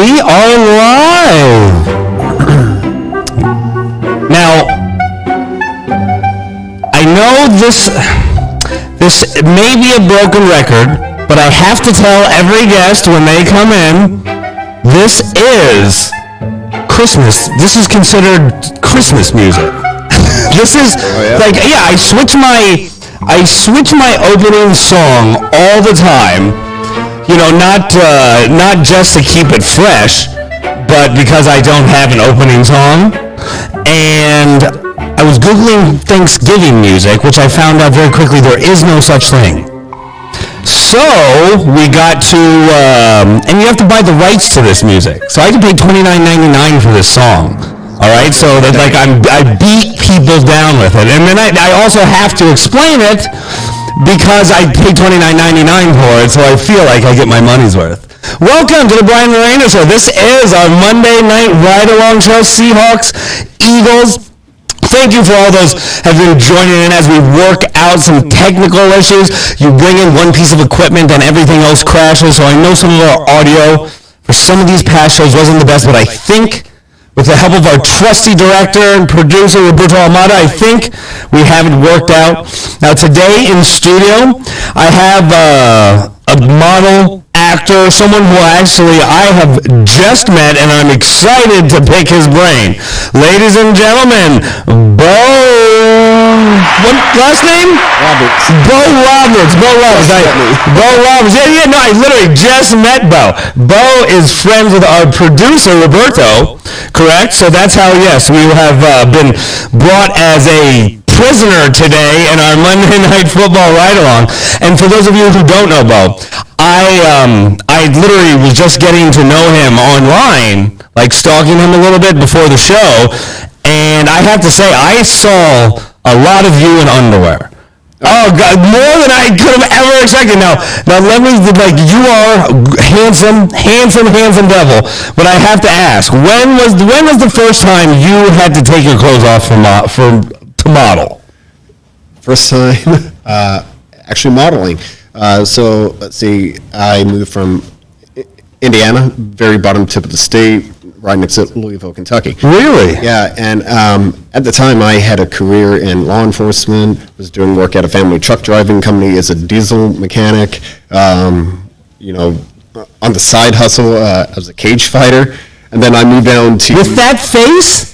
We are live. Now, I know this may be a broken record, but I have to tell every guest when they come in, this is Christmas. This is considered Christmas music. This is I switch my opening song all the time. You know, not just to keep it fresh, but because I don't have an opening song. And I was Googling Thanksgiving music, which I found out very quickly there is no such thing. So we got to, and you have to buy the rights to this music. So I had to pay $29.99 for this song. All right, so that I beat people down with it, and then I also have to explain it because I paid $29.99 for it, so I feel like I get my money's worth. Welcome to the Brian Moreno Show. This is our Monday night ride-along show. Seahawks, Eagles. Thank you for all those who have been joining in as we work out some technical issues. You bring in one piece of equipment and everything else crashes, so I know some of our audio for some of these past shows wasn't the best, but I think with the help of our trusty director and producer, Roberto Almada, I think we have it worked out. Now today in studio, I have a model, actor, someone who actually I have just met, and I'm excited to pick his brain. Ladies and gentlemen, Bo, what last name? Roberts. Bo Roberts. Bo Roberts. Yeah, no, I literally just met Bo. Bo is friends with our producer, Roberto, correct? So that's how, yes, we have been brought as a prisoner today in our Monday Night Football ride-along. And for those of you who don't know Bo, I literally was just getting to know him online, like stalking him a little bit before the show, and I have to say, I saw a lot of you in underwear. Oh God, more than I could have ever expected. Now let me, you are handsome devil. But I have to ask, when was the first time you had to take your clothes off to model? First time, actually modeling. So let's see, I moved from Indiana, very bottom tip of the state, right next to Louisville, Kentucky. Really? Yeah, and at the time I had a career in law enforcement, was doing work at a family truck driving company as a diesel mechanic, on the side hustle, I was a cage fighter, and then I moved down to... With that face?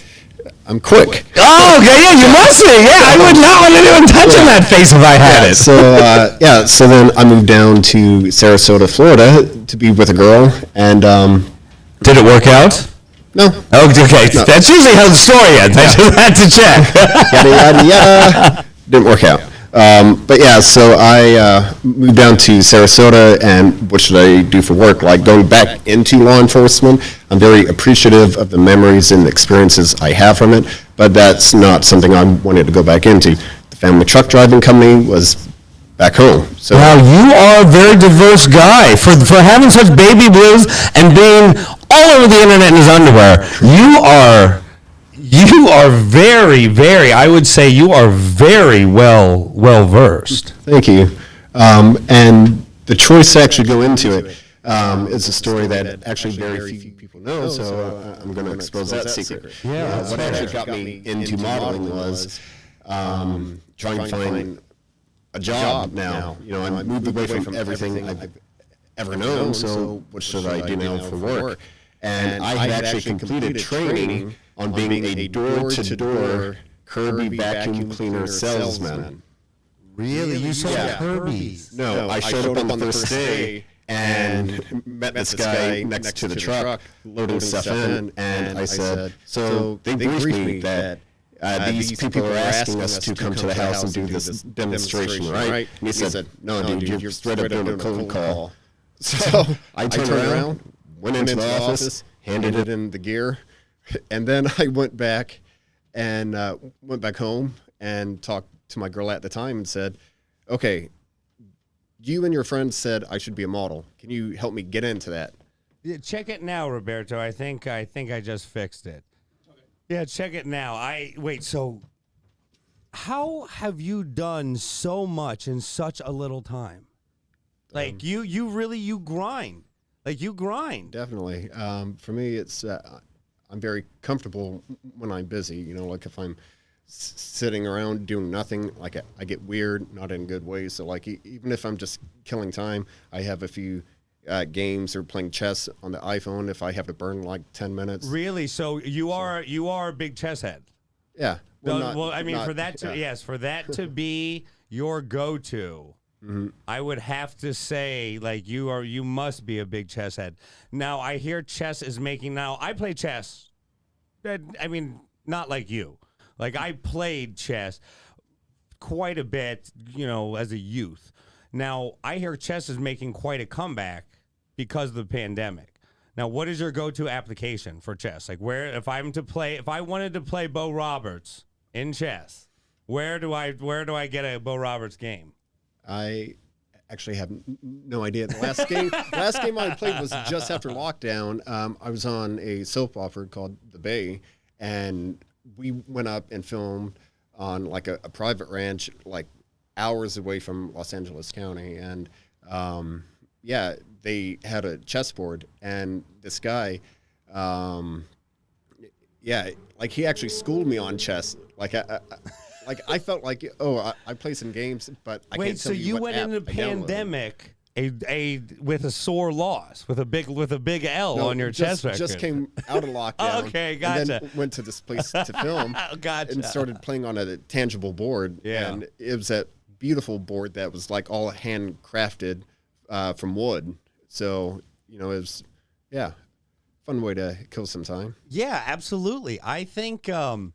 I'm quick. Oh, okay, yeah, you must be. Yeah, I would not want anyone touching that face if I had it. So then I moved down to Sarasota, Florida, to be with a girl, and did it work out? No. Oh, okay. No. That's usually how the story ends. I just had to check. Yada yada yada. Didn't work out. But yeah, so I moved down to Sarasota, and what should I do for work? Like going back into law enforcement, I'm very appreciative of the memories and experiences I have from it, but that's not something I wanted to go back into. The family truck driving company was back home. So wow, you are a very diverse guy. For having such baby blues and being all over the internet in his underwear, you are very, very, I would say you are very well versed. Thank you. And the choice to actually go into it is a story that actually very few people know, so I'm going to expose that secret. Yeah, what actually got me into modeling was trying to find a job now. I moved away from everything I've ever known, so what should I do now for work? And I had actually completed training on being a door-to-door Kirby vacuum cleaner salesman. Really? You sold Kirby's? No, I showed up on the first day and met this guy next to the truck loading stuff in, and I said, so they briefed me that these people are asking us to come to the house and do this demonstration, right? And he said, no, dude, you're straight up doing a cold call. So I turned around, went into the office, handed it in the gear, and then I went back home and talked to my girl at the time and said, okay, you and your friends said I should be a model. Can you help me get into that? Yeah, check it now, Roberto. I think I just fixed it. Okay. Yeah, check it now. So how have you done so much in such a little time? Like you really grind. Like, you grind. Definitely. For me, it's I'm very comfortable when I'm busy. You know, like if I'm sitting around doing nothing, like I get weird, not in good ways. So like even if I'm just killing time, I have a few games or playing chess on the iPhone if I have to burn like 10 minutes. Really? So you are a big chess head. Yeah. For that to be your go-to, I would have to say, like, you must be a big chess head. Now, I hear chess is making I play chess. I mean, not like you. Like, I played chess quite a bit, you know, as a youth. Now, I hear chess is making quite a comeback because of the pandemic. Now, what is your go-to application for chess? Like, if I wanted to play Bo Roberts in chess, where do I get a Bo Roberts game? I actually have no idea. The last game I played was just after lockdown. I was on a soap opera called The Bay, and we went up and filmed on like a private ranch, like hours away from Los Angeles County. And they had a chessboard, and this guy, like he actually schooled me on chess. Like I felt like, I play some games, but I can't tell you what app I downloaded. Wait, so you went into the pandemic with a sore loss, with a big L on your chess record. Just came out of lockdown. Okay, gotcha. And then went to this place to film. Gotcha. And started playing on a tangible board. Yeah. And it was a beautiful board that was like all handcrafted from wood. So, you know, it was, fun way to kill some time. Yeah, absolutely. I think I'm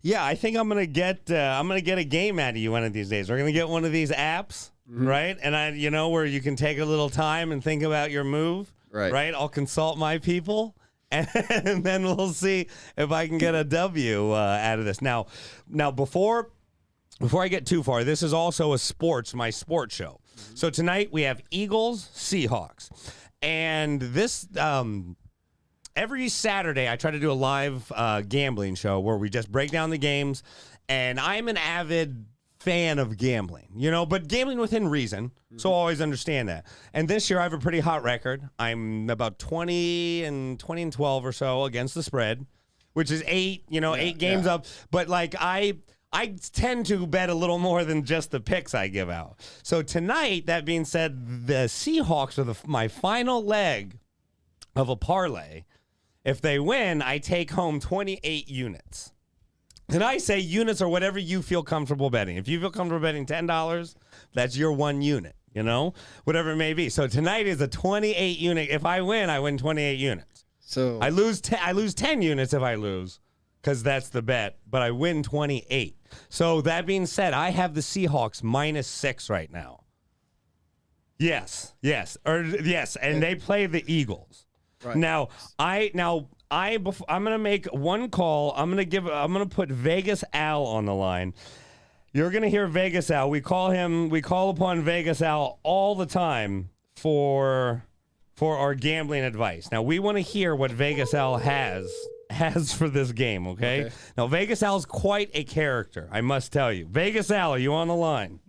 gonna get a game out of you one of these days. We're gonna get one of these apps, right? And where you can take a little time and think about your move, right? I'll consult my people, and then we'll see if I can get a W out of this. Now, before I get too far, this is also my sports show. So tonight we have Eagles, Seahawks, and this. Every Saturday, I try to do a live gambling show where we just break down the games, and I'm an avid fan of gambling, but gambling within reason, so I always understand that. And this year, I have a pretty hot record. I'm about 20 and 12 or so against the spread, which is 8 games up. But like I tend to bet a little more than just the picks I give out. So tonight, that being said, the Seahawks are my final leg of a parlay. If they win, I take home 28 units. And I say units are whatever you feel comfortable betting. If you feel comfortable betting $10, that's your 1 unit, whatever it may be. So tonight is a 28 unit. If I win 28 units. So I lose 10 units if I lose, because that's the bet, but I win 28. So that being said, I have the Seahawks -6 right now. Yes, and they play the Eagles. Right. Now, I'm gonna make one call. I'm gonna put Vegas Al on the line. You're gonna hear Vegas Al. We call upon Vegas Al all the time for our gambling advice. Now, we want to hear what Vegas Al has for this game. Okay. Now, Vegas Al's quite a character, I must tell you. Vegas Al, are you on the line?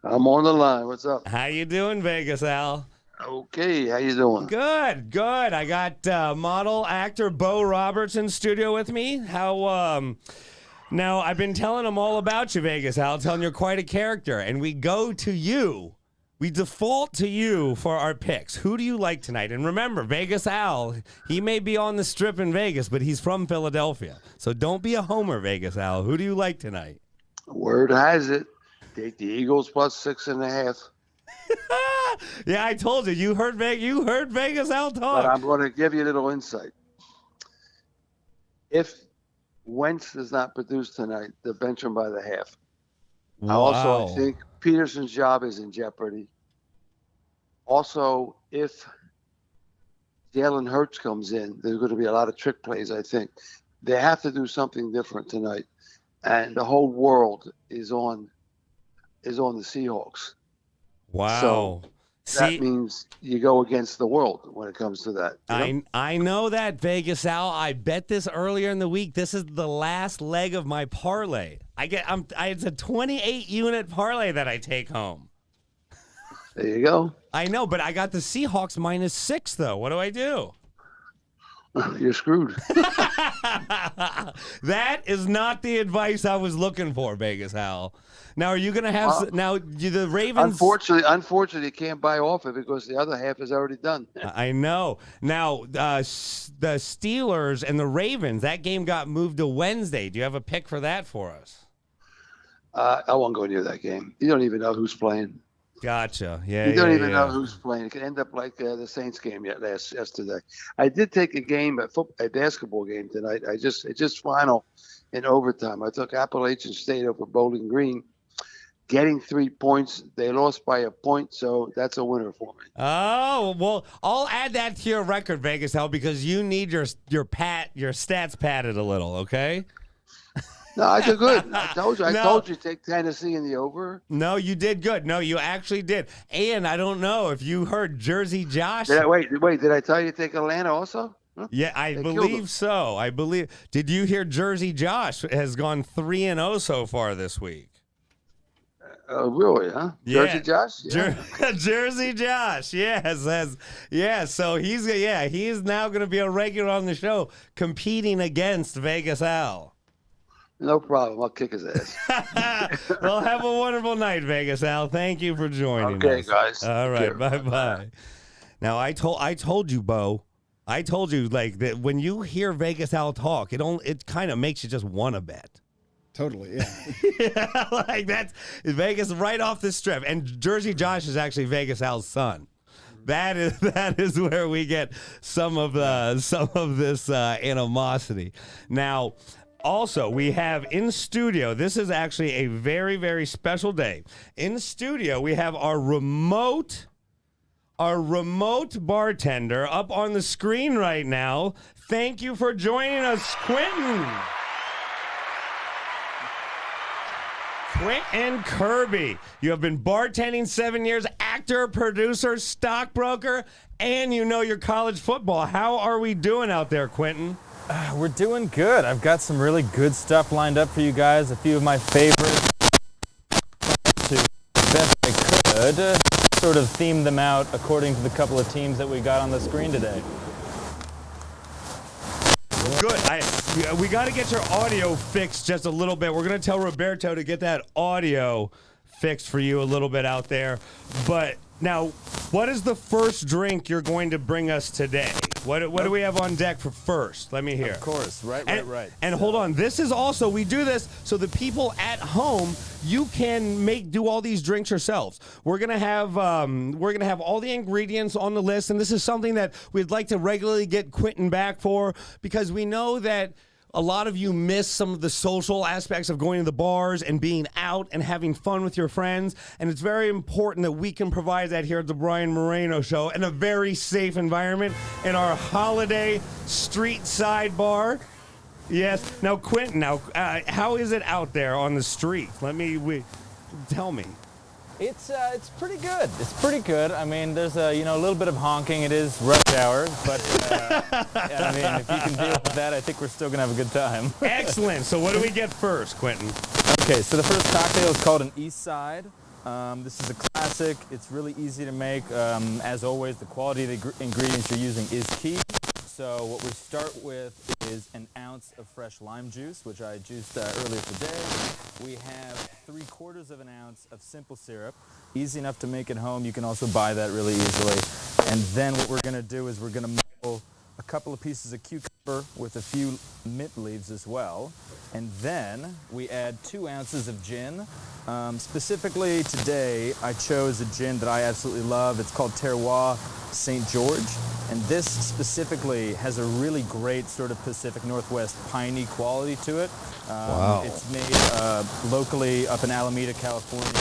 I'm on the line. What's up? How you doing, Vegas Al? Okay, how you doing? Good. I got model actor Bo Roberts in studio with me. Now I've been telling him all about you, Vegas Al, telling you're quite a character, and we go to you. We default to you for our picks. Who do you like tonight? And remember, Vegas Al, he may be on the strip in Vegas, but he's from Philadelphia. So don't be a homer, Vegas Al. Who do you like tonight? Word has it. Take the Eagles +6.5. Yeah, I told you. You heard Vegas Al talk. But I'm going to give you a little insight. If Wentz does not produce tonight, they'll bench him by the half. Wow. I think Peterson's job is in jeopardy. Also, if Jalen Hurts comes in, there's going to be a lot of trick plays, I think. They have to do something different tonight. And the whole world is on the Seahawks. Wow. So that means you go against the world when it comes to that. I know that, Vegas Al. I bet this earlier in the week. This is the last leg of my parlay. It's a 28 unit parlay that I take home. There you go. I know, but I got the Seahawks -6 though. What do I do? You're screwed. That is not the advice I was looking for, Vegas Hal. Now, are you going to have the Ravens? Unfortunately, you can't buy off it because the other half is already done. I know. Now, the Steelers and the Ravens, that game got moved to Wednesday. Do you have a pick for that for us? I won't go near that game. You don't even know who's playing. Gotcha. Yeah. You don't even know who's playing. It could end up like the Saints game yesterday. I did take a game, a basketball game tonight. It just final in overtime. I took Appalachian State over Bowling Green, getting 3 points. They lost by a point, so that's a winner for me. Oh, well, I'll add that to your record, Vegas Hell, because you need your stats padded a little, okay? No, I did good. I told you take Tennessee in the over. No, you did good. No, you actually did. And I don't know if you heard Jersey Josh. Wait, did I tell you to take Atlanta also? Huh? Yeah, I believe so. Did you hear Jersey Josh has gone 3-0 so far this week? Really, huh? Yeah. Jersey Josh? Yeah. Jersey Josh, yes. So he's now going to be a regular on the show competing against Vegas Al. No problem. I'll kick his ass. Well, have a wonderful night, Vegas Al. Thank you for joining us. Okay, guys. All right, bye-bye. Now, I told you, Bo. I told you, like, that when you hear Vegas Al talk, it kind of makes you just want to bet. Totally, yeah. Yeah, like that's Vegas right off the strip. And Jersey Josh is actually Vegas Al's son. That is where we get some of this animosity. Now, also, we have in studio, this is actually a very, very special day. In studio, we have our remote bartender up on the screen right now. Thank you for joining us, Quinton. Quinton Kirby. You have been bartending 7 years, actor, producer, stockbroker, and you know your college football. How are we doing out there, Quinton? We're doing good. I've got some really good stuff lined up for you guys. A few of my favorites. To the best I could, sort of theme them out according to the couple of teams that we got on the screen today. Good. We got to get your audio fixed just a little bit. We're going to tell Roberto to get that audio fixed for you a little bit out there. But now, what is the first drink you're going to bring us today? What do we have on deck for first? Let me hear. Of course, right. And hold on, this is also, we do this so the people at home, you can do all these drinks yourselves. We're gonna have all the ingredients on the list, and this is something that we'd like to regularly get Quinton back for, because we know that a lot of you miss some of the social aspects of going to the bars and being out and having fun with your friends. And it's very important that we can provide that here at the Brian Moreno Show in a very safe environment in our holiday street side bar. Yes. Now, Quinton, how is it out there on the street? Tell me. It's pretty good. It's pretty good. I mean, there's a little bit of honking. It is rush hour, but I mean, if you can deal with that, I think we're still gonna have a good time. Excellent. So what do we get first, Quinton? Okay, so the first cocktail is called an East Side. This is a classic. It's really easy to make. As always, the quality of the ingredients you're using is key. So what we start with is an ounce of fresh lime juice, which I juiced earlier today. We have 3/4 of an ounce of simple syrup. Easy enough to make at home. You can also buy that really easily. And then what we're going to do is we're going to muddle a couple of pieces of cucumber with a few mint leaves as well. And then we add 2 ounces of gin. Specifically today, I chose a gin that I absolutely love. It's called Terroir St. George. And this specifically has a really great sort of Pacific Northwest piney quality to it. Wow. It's made locally up in Alameda, California.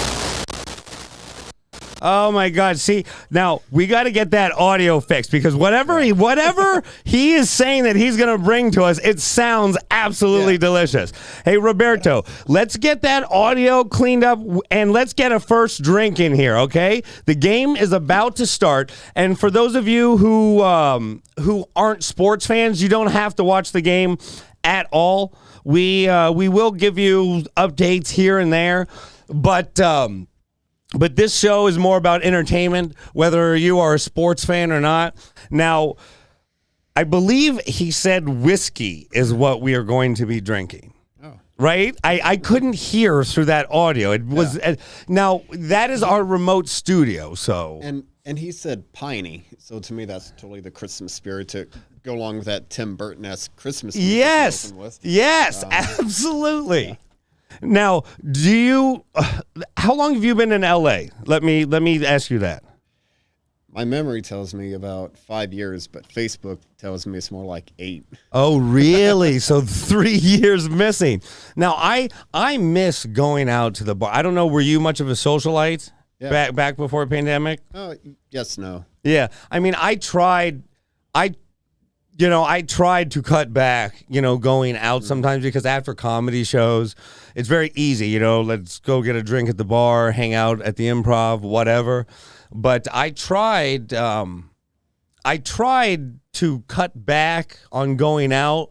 Oh my God! See, now we got to get that audio fixed, because whatever he is saying that he's going to bring to us, it sounds absolutely delicious. Hey, Roberto, let's get that audio cleaned up and let's get a first drink in here, okay? The game is about to start, and for those of you who aren't sports fans, you don't have to watch the game at all. We will give you updates here and there, but But this show is more about entertainment, whether you are a sports fan or not. Now, I believe he said whiskey is what we are going to be drinking. Right? I couldn't hear through that audio. It was now that is our remote studio. So and he said piney. So to me, that's totally the Christmas spirit to go along with that Tim Burton-esque Christmas. Yes, absolutely. Yeah. Now, do you? How long have you been in LA? Let me ask you that. My memory tells me about 5 years, but Facebook tells me it's more like 8. Oh, really? So 3 years missing. Now, I miss going out to the bar. I don't know, were you much of a socialite back before pandemic? Oh, yes, no. Yeah. I mean, I tried to cut back, going out sometimes because after comedy shows, it's very easy, let's go get a drink at the bar, hang out at the Improv, whatever. But I tried to cut back on going out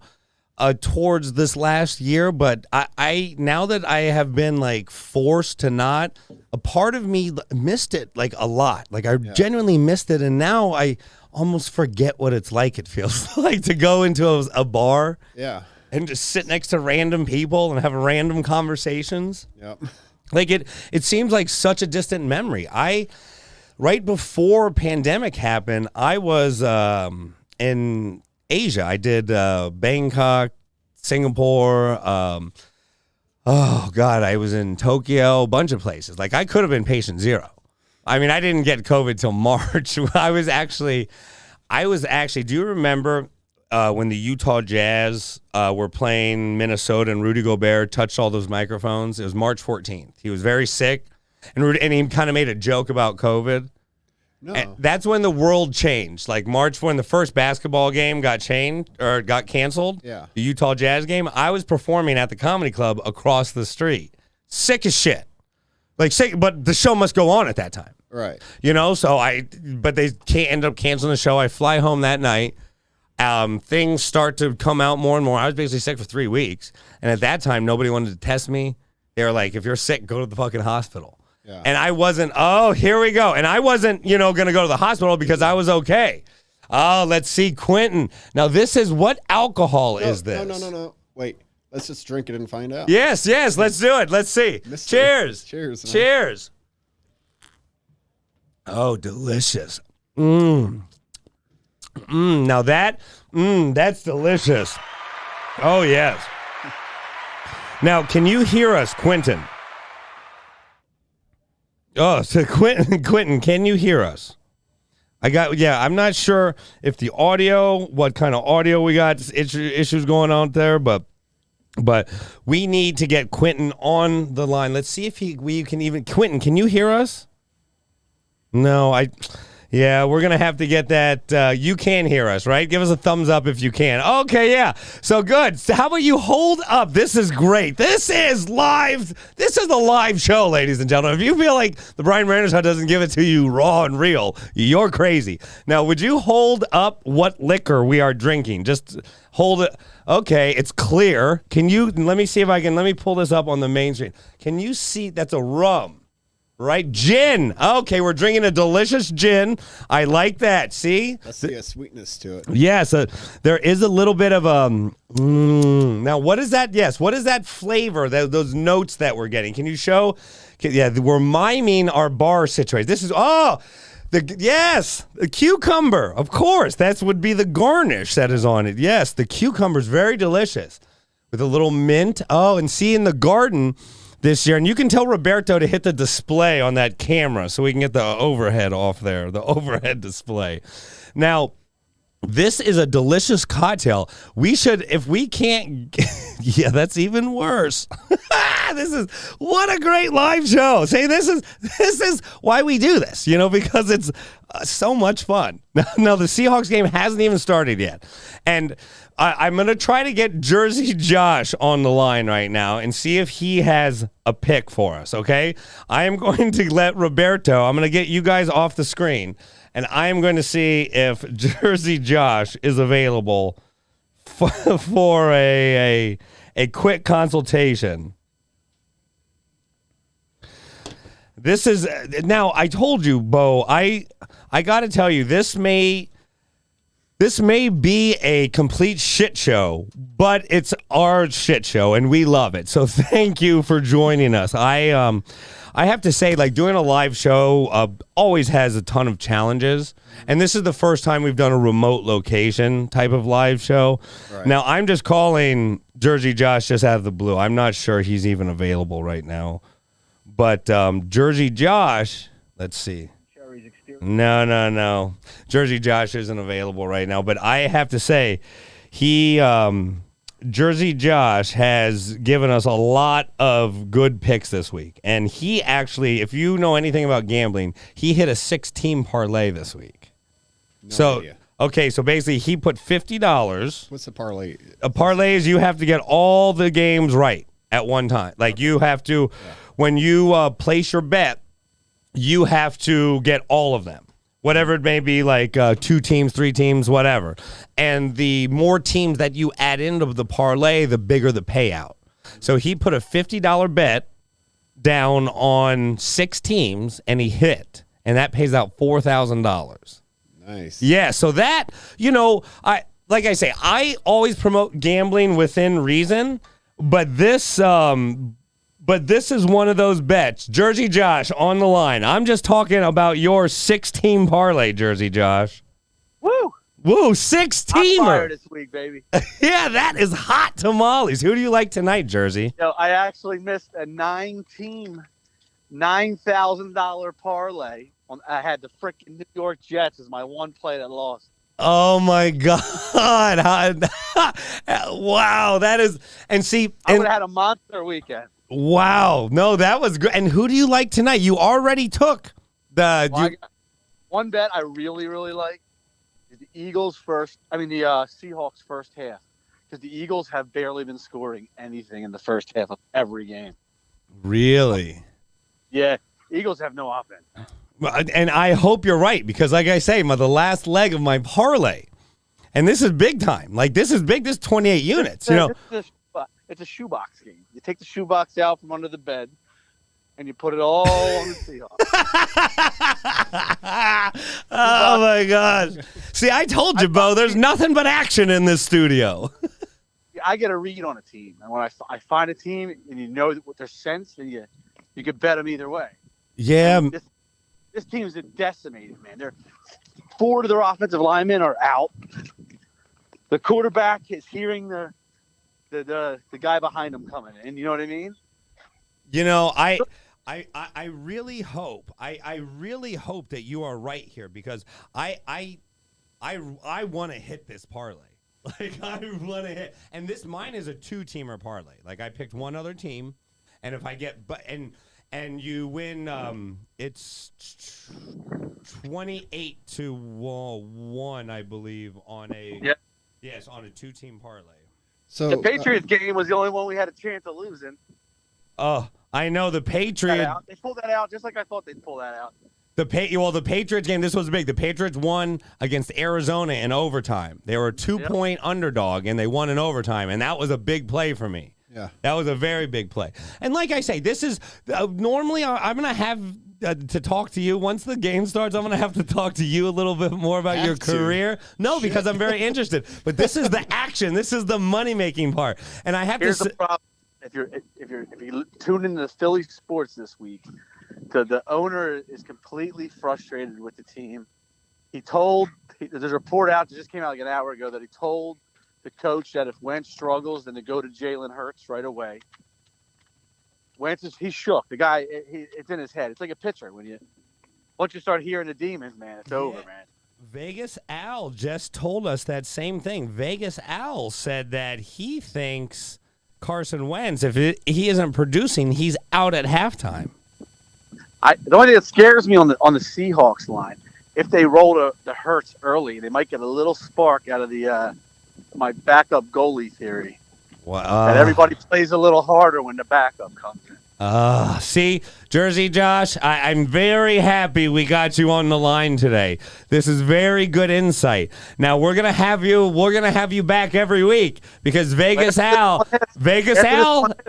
towards this last year, but I now that I have been like forced to not, a part of me missed it like a lot. Like I genuinely missed it, and now I almost forget what it's like. It feels like to go into a bar, and just sit next to random people and have random conversations. Yep. Like it seems like such a distant memory. Right before pandemic happened, I was in Asia. I did Bangkok, Singapore. I was in Tokyo, a bunch of places. Like I could have been patient zero. I mean, I didn't get COVID till March. I was actually. Do you remember when the Utah Jazz were playing Minnesota and Rudy Gobert touched all those microphones? It was March 14th. He was very sick. And he kind of made a joke about COVID. No. And that's when the world changed. Like March, when the first basketball game got canceled. Yeah. The Utah Jazz game. I was performing at the comedy club across the street. Sick as shit. Like sick, but the show must go on at that time. Right. But they can't end up canceling the show. I fly home that night. Things start to come out more and more. I was basically sick for 3 weeks. And at that time, nobody wanted to test me. They were like, if you're sick, go to the fucking hospital. Yeah. And I wasn't, here we go. And I wasn't, going to go to the hospital because I was okay. Oh, let's see, Quinton. Now, what alcohol is this? No. Wait, let's just drink it and find out. Yes, let's do it. Let's see. Mystery. Cheers. Cheers. Oh, delicious. Now that's delicious. Oh, yes. Now, can you hear us, Quinton? Oh, so Quinton, can you hear us? I'm not sure if the audio, what kind of audio we got, issues going on there, but we need to get Quinton on the line. Let's see if we can even, Quinton, can you hear us? No, we're going to have to get that. You can hear us, right? Give us a thumbs up if you can. Okay, yeah. So good. So how about you hold up? This is great. This is live. This is a live show, ladies and gentlemen. If you feel like the Brian Moreno Show doesn't give it to you raw and real, you're crazy. Now, would you hold up what liquor we are drinking? Just hold it. Okay, it's clear. Let me pull this up on the main screen. Can you see? That's a rum. Right? Gin. Okay, we're drinking a delicious gin. I like that. See? I see a sweetness to it. Yes, there is a little bit of now, what is that? Yes, what is that flavor, those notes that we're getting? Can you show? We're miming our bar situation. This is, the cucumber. Of course, that would be the garnish that is on it. Yes, the cucumber is very delicious with a little mint. Oh, and see in the garden this year, and you can tell Roberto to hit the display on that camera so we can get the overhead off there, the overhead display. Now, this is a delicious cocktail. We should, if we can't, that's even worse. What a great live show. See, this is why we do this, because it's so much fun. Now, the Seahawks game hasn't even started yet. And I'm going to try to get Jersey Josh on the line right now and see if he has a pick for us, okay? I am going to let Roberto, I'm going to get you guys off the screen, and I am going to see if Jersey Josh is available for a quick consultation. This is now. I told you, Bo. I got to tell you, this may be a complete shit show, but it's our shit show, and we love it. So thank you for joining us. I have to say, like, doing a live show always has a ton of challenges, and this is the first time we've done a remote location type of live show. Right. Now, I'm just calling Jersey Josh just out of the blue. I'm not sure he's even available right now. But Jersey Josh, let's see. No. Jersey Josh isn't available right now. But I have to say, Jersey Josh has given us a lot of good picks this week. And he actually, if you know anything about gambling, he hit a 6-team parlay this week. No idea. Okay, so basically he put $50. What's the parlay? A parlay is you have to get all the games right at one time. Like you have to... Yeah. When you place your bet, you have to get all of them, whatever it may be, like 2 teams, 3 teams, whatever. And the more teams that you add into the parlay, the bigger the payout. So he put a $50 bet down on 6 teams, and he hit, and that pays out $4,000. Nice. Yeah, so that, like I say, I always promote gambling within reason, but this is one of those bets. Jersey Josh on the line. I'm just talking about your 6-team parlay, Jersey Josh. Woo! 6-teamer. I'm fired this week, baby. Yeah, that is hot tamales. Who do you like tonight, Jersey? I actually missed a 9-team, $9,000 parlay. I had the freaking New York Jets as my one play that lost. Oh my God! Wow, that is. And see, I would have had a monster weekend. Wow, no, that was great. And who do you like tonight? You already took the. One bet I really, really like is the Seahawks first half, because the Eagles have barely been scoring anything in the first half of every game. Really? Yeah, Eagles have no offense. And I hope you're right, because like I say, the last leg of my parlay, and this is big time. Like this is big. This is 28 units. It's a shoebox game. You take the shoebox out from under the bed, and you put it all on the Seahawks. Oh my gosh! See, I told you, Bo. There's nothing but action in this studio. I get a read on a team, and when I find a team, and you know what their sense, and you could bet them either way. Yeah. This team's decimated, man. 4 of their offensive linemen are out. The quarterback is hearing the guy behind him coming in. You know what I mean? I really hope that you are right here, because I want to hit this parlay. Like I want to hit, and mine is a 2-teamer parlay. Like I picked one other team, and if I get and you win, it's 28-1, I believe, on a on a 2-team parlay. So the Patriots game was the only one we had a chance of losing. Oh, I know the Patriots. They pulled that out just like I thought they'd pull that out. The Patriots game, this was big. The Patriots won against Arizona in overtime. They were a 2-point underdog, and they won in overtime, and that was a big play for me. Yeah. That was a very big play. And like I say, this is normally I'm going to have to talk to you. Once the game starts, I'm going to have to talk to you a little bit more about your career. No, because I'm very interested. But this is the action. This is the money-making part. And I have Here's the problem. If you tune into the Philly sports this week, the owner is completely frustrated with the team. There's a report out that just came out like an hour ago that he told the coach that if Wentz struggles, then to go to Jalen Hurts right away. He's shook. The guy, it's in his head. It's like a pitcher once you start hearing the demons, man, it's over, man. Vegas Al just told us that same thing. Vegas Al said that he thinks Carson Wentz, if he isn't producing, he's out at halftime. The only thing that scares me on the Seahawks line, if they roll the Hurts early, they might get a little spark out of my backup goalie theory. Wow. That everybody plays a little harder when the backup comes in. See, Jersey Josh, I'm very happy we got you on the line today. This is very good insight. Now we're gonna have you back every week, because Vegas Al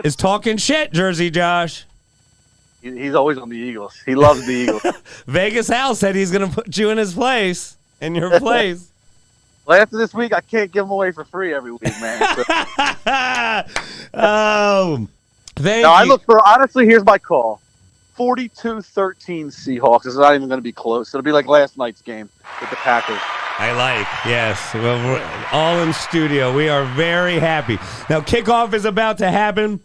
is talking shit, Jersey Josh. He's always on the Eagles. He loves the Eagles. Vegas Al said he's going to put you in his place, in your place. Well, after this week, I can't give them away for free every week, man. So. Thank No, I you. look for, honestly, here's my call. 42-13 Seahawks. It's not even going to be close. It'll be like last night's game with the Packers. I like, yes. Well, we're all in studio. We are very happy. Now, kickoff is about to happen.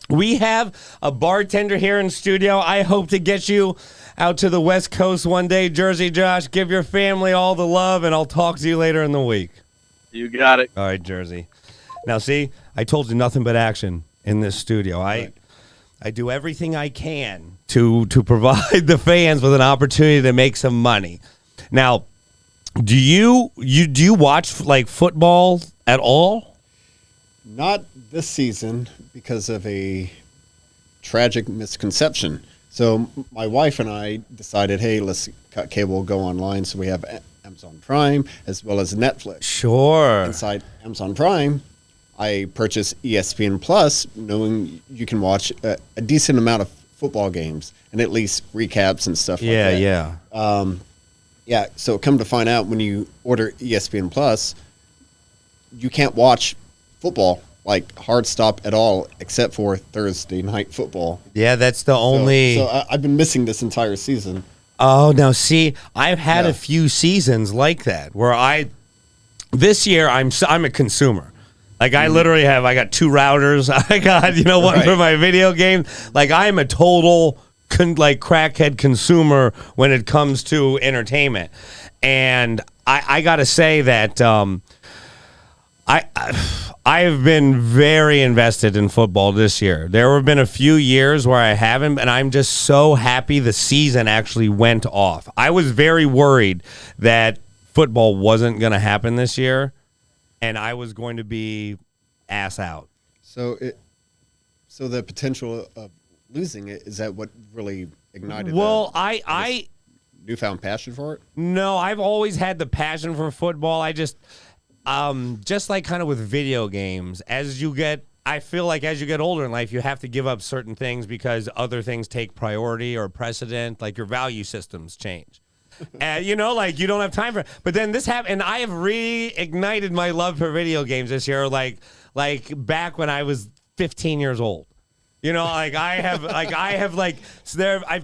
We have a bartender here in studio. I hope to get you out to the West Coast one day. Jersey Josh, give your family all the love, and I'll talk to you later in the week. You got it. All right, Jersey. Now, see, I told you nothing but action in this studio. I do everything I can to provide the fans with an opportunity to make some money. Now, do you watch like football at all? Not this season because of a tragic misconception. So my wife and I decided, hey, let's cut cable, go online. So we have Amazon Prime as well as Netflix. Sure. Inside Amazon Prime, I purchased ESPN Plus, knowing you can watch a decent amount of football games and at least recaps and stuff like that. Yeah. So come to find out, when you order ESPN Plus, you can't watch football like hard stop at all, except for Thursday night football. Yeah, that's the only. So I've been missing this entire season. Oh, now see, I've had a few seasons like that where this year I'm a consumer. Like I literally I got 2 routers. I got, one for my video game. Like I'm a total crackhead consumer when it comes to entertainment. And I got to say that I have been very invested in football this year. There have been a few years where I haven't, and I'm just so happy the season actually went off. I was very worried that football wasn't going to happen this year, and I was going to be ass out. So the potential of losing it, is that what really ignited? Well, newfound passion for it? No, I've always had the passion for football. I just like kind of with video games, I feel like as you get older in life, you have to give up certain things because other things take priority or precedent, like your value systems change. And, you don't have time for it. But then this happened, and I have reignited my love for video games this year, like back when I was 15 years old. I've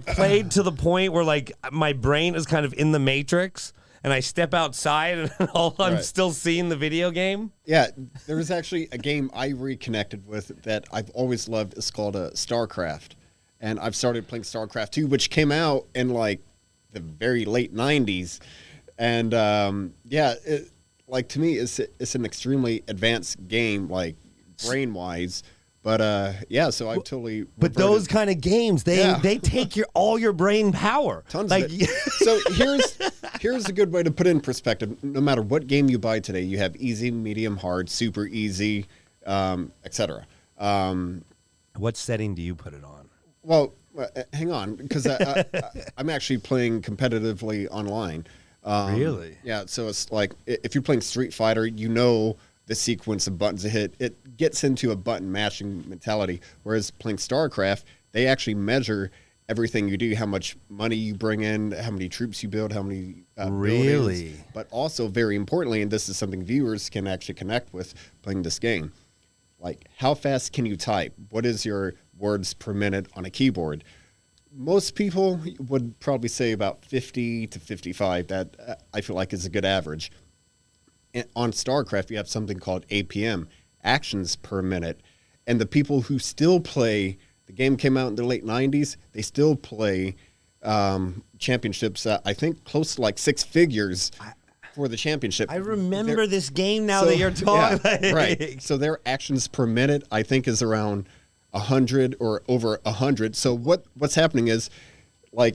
played to the point where my brain is kind of in the Matrix, and I step outside and I'm still seeing the video game. Yeah, there was actually a game I reconnected with that I've always loved. It's called StarCraft, and I've started playing StarCraft 2, which came out in the very late 90s, and to me, it's an extremely advanced game, brain wise. But so I've totally. But those kind of games, they take all your brain power. Tons of it. So here's a good way to put it in perspective. No matter what game you buy today, you have easy, medium, hard, super easy, etc. What setting do you put it on? Well, hang on, because I'm actually playing competitively online. Really? Yeah. So it's if you're playing Street Fighter, the sequence of buttons to hit, it gets into a button mashing mentality. Whereas playing StarCraft, they actually measure everything you do, how much money you bring in, how many troops you build, how many buildings. But also, very importantly, and this is something viewers can actually connect with playing this game, how fast can you type? What is your words per minute on a keyboard? Most people would probably say about 50 to 55. That I feel like is a good average. On StarCraft, you have something called APM, actions per minute. And the people who still play, the game came out in the late 90s, they still play championships, I think close to 6 figures for the championship. I remember this game now that you're talking about. Yeah, right. So their actions per minute, I think, is around 100 or over 100. So what's happening is,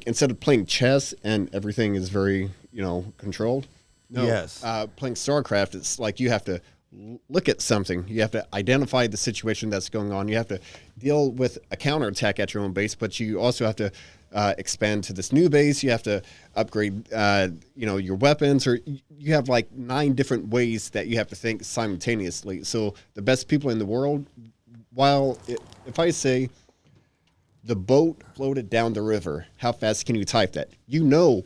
instead of playing chess and everything is very, controlled, yes. Playing StarCraft, it's you have to look at something. You have to identify the situation that's going on. You have to deal with a counterattack at your own base, but you also have to expand to this new base. You have to upgrade, your weapons, or you have 9 different ways that you have to think simultaneously. So the best people in the world, if I say the boat floated down the river. How fast can you type that? You know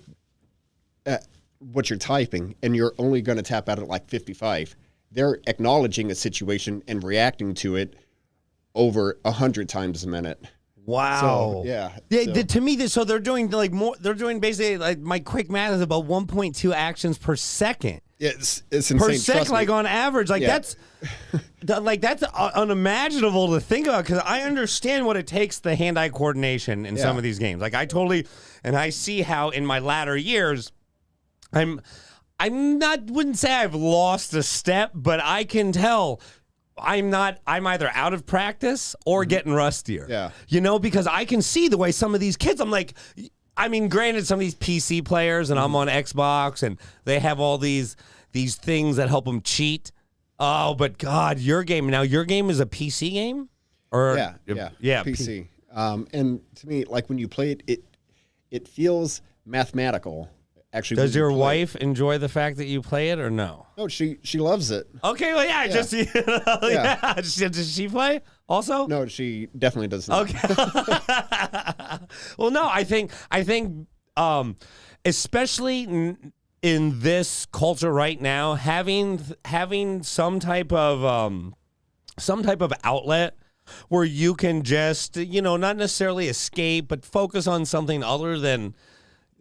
what you're typing, and you're only going to tap out at like 55. They're acknowledging a situation and reacting to it over 100 times a minute. Wow. So, yeah. To me, so they're doing like more. They're doing basically like my quick math is about 1.2 actions per second. It's insane. Per sec, Trust me. like on average, like Yeah. that's unimaginable to think about, because I understand what it takes, the hand-eye coordination in some Yeah. of these games. Like I totally, and I see how in my latter years, I'm not, wouldn't say I've lost a step, but I can tell I'm either out of practice or getting rustier. Yeah. You know, because I can see the way some of these kids, I'm like, I mean, granted, some of these PC players, and I'm on Xbox, and they have all these things that help them cheat. Oh, but God, your game is a PC game? Or Yeah, PC. And to me, like when you play it, it feels mathematical. Actually, does your wife enjoy the fact that you play it or no? No, she loves it. Okay, well, yeah. Just Yeah. Does she play also? No, she definitely does not. Okay. Well, no, I think, especially in this culture right now, having some type of outlet where you can just, not necessarily escape, but focus on something other than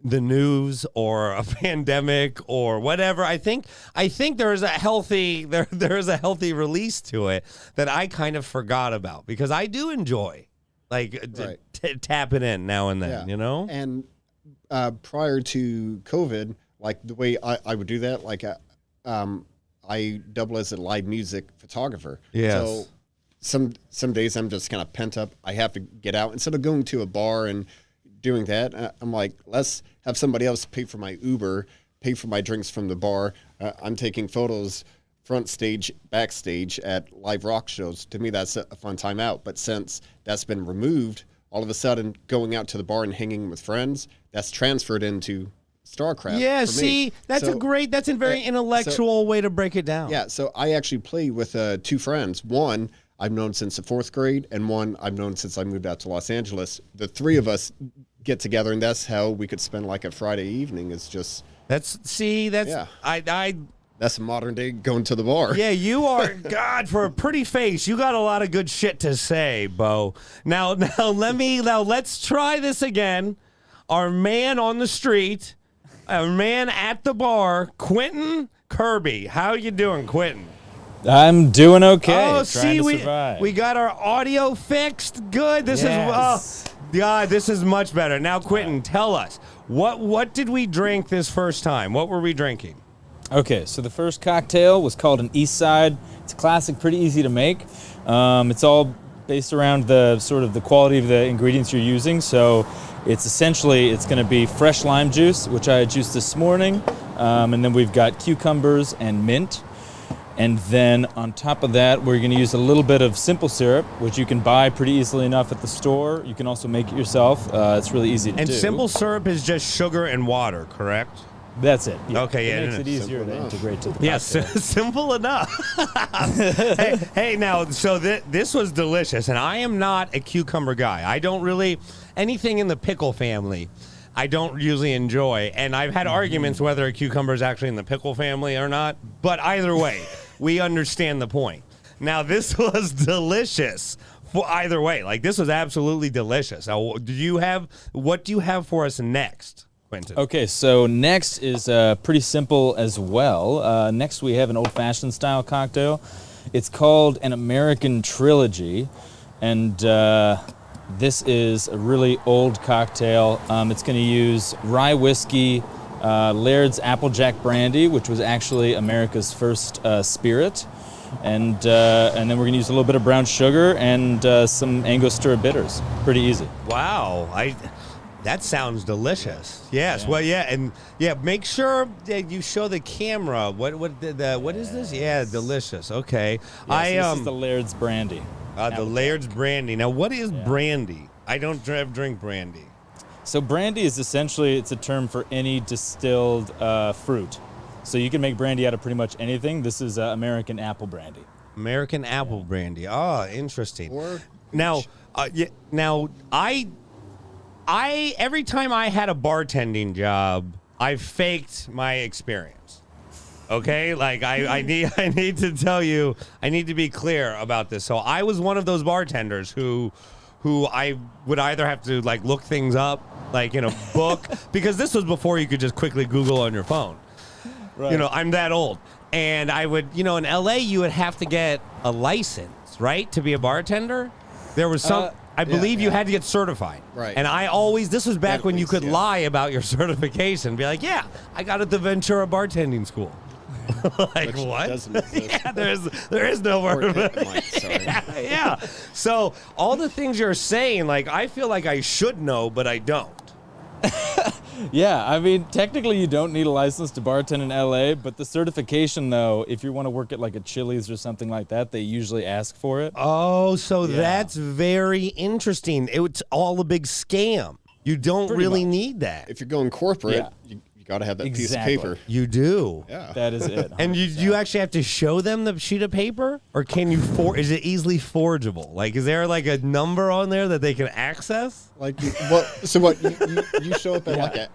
the news or a pandemic or whatever. I think there is a healthy release to it that I kind of forgot about, because I do enjoy tapping in now and then, And prior to COVID, like the way I would do that, like I double as a live music photographer. Yes. So some days I'm just kind of pent up. I have to get out instead of going to a bar and doing that. I'm like, let's have somebody else pay for my Uber, pay for my drinks from the bar. I'm taking photos front stage, backstage at live rock shows. To me, that's a fun time out. But since that's been removed, all of a sudden going out to the bar and hanging with friends, that's transferred into StarCraft. Yeah, for see, me. that's a very intellectual way to break it down. Yeah, so I actually play with two friends. One I've known since the 4th grade, and one I've known since I moved out to Los Angeles. The three of us get together, and that's how we could spend like a Friday evening. It's just That's that's modern day going to the bar. Yeah, you are. God, for a pretty face, you got a lot of good shit to say, Bo. Now let's try this again. Our man on the street, our man at the bar, Quinton Kirby. How you doing, Quinton? I'm doing okay. Oh, trying to survive. we got our audio fixed. Good. This is God. This is much better. Now, Quinton, tell us what did we drink this first time? What were we drinking? Okay, so the first cocktail was called an East Side. It's a classic, pretty easy to make. It's all based around the sort of the quality of the ingredients you're using. So it's going to be fresh lime juice, which I juiced this morning, and then we've got cucumbers and mint. And then on top of that, we're going to use a little bit of simple syrup, which you can buy pretty easily enough at the store. You can also make it yourself. It's really easy to do. And simple syrup is just sugar and water, correct? That's it. Yeah. Okay, yeah. It makes it easier to integrate to the cocktail. Yes, simple enough. hey, now, so this was delicious, and I am not a cucumber guy. I don't really, anything in the pickle family, I don't usually enjoy, and I've had arguments whether a cucumber is actually in the pickle family or not, but either way, we understand the point. Now, this was delicious for either way. Like, this was absolutely delicious. Now, what do you have for us next, Quinton? Okay, so next is pretty simple as well. Next we have an old-fashioned style cocktail. It's called an American Trilogy, and this is a really old cocktail. It's going to use rye whiskey, Laird's Applejack brandy, which was actually America's first spirit, and then we're going to use a little bit of brown sugar and some Angostura bitters. Pretty easy. Wow, that sounds delicious. Yes, well, yeah, and make sure that you show the camera what is this? Yeah, delicious. Okay, This is the Laird's brandy. The Laird's brandy. Now, what is brandy? I don't drink brandy. So brandy is essentially, it's a term for any distilled fruit. So you can make brandy out of pretty much anything. This is American apple brandy. American apple brandy. Oh, interesting. Or Now, now I every time I had a bartending job, I faked my experience. Okay, like I need to tell you, I need to be clear about this. So I was one of those bartenders who I would either have to like look things up, like in a book, because this was before you could just quickly Google on your phone. Right. You know, I'm that old. And I would, in LA, you would have to get a license, right, to be a bartender. There was some, I believe you had to get certified. Right. And this was back when you could lie about your certification. Be like, yeah, I got at the Ventura bartending school. Like, Which what? doesn't exist. Yeah, there is no Or word. it might, sorry. Yeah. So all the things you're saying, like, I feel like I should know, but I don't. Yeah, I mean, technically you don't need a license to bartend in LA, but the certification, though, if you want to work at like a Chili's or something like that, they usually ask for it. Oh, so that's very interesting. It's all a big scam. You don't Pretty really much. need that. If you're going corporate, Yeah. you got to have that Exactly. piece of paper. You do. Yeah. That is it. And you actually have to show them the sheet of paper, or can you is it easily forgeable? Like, is there like a number on there that they can access? Like, you show up at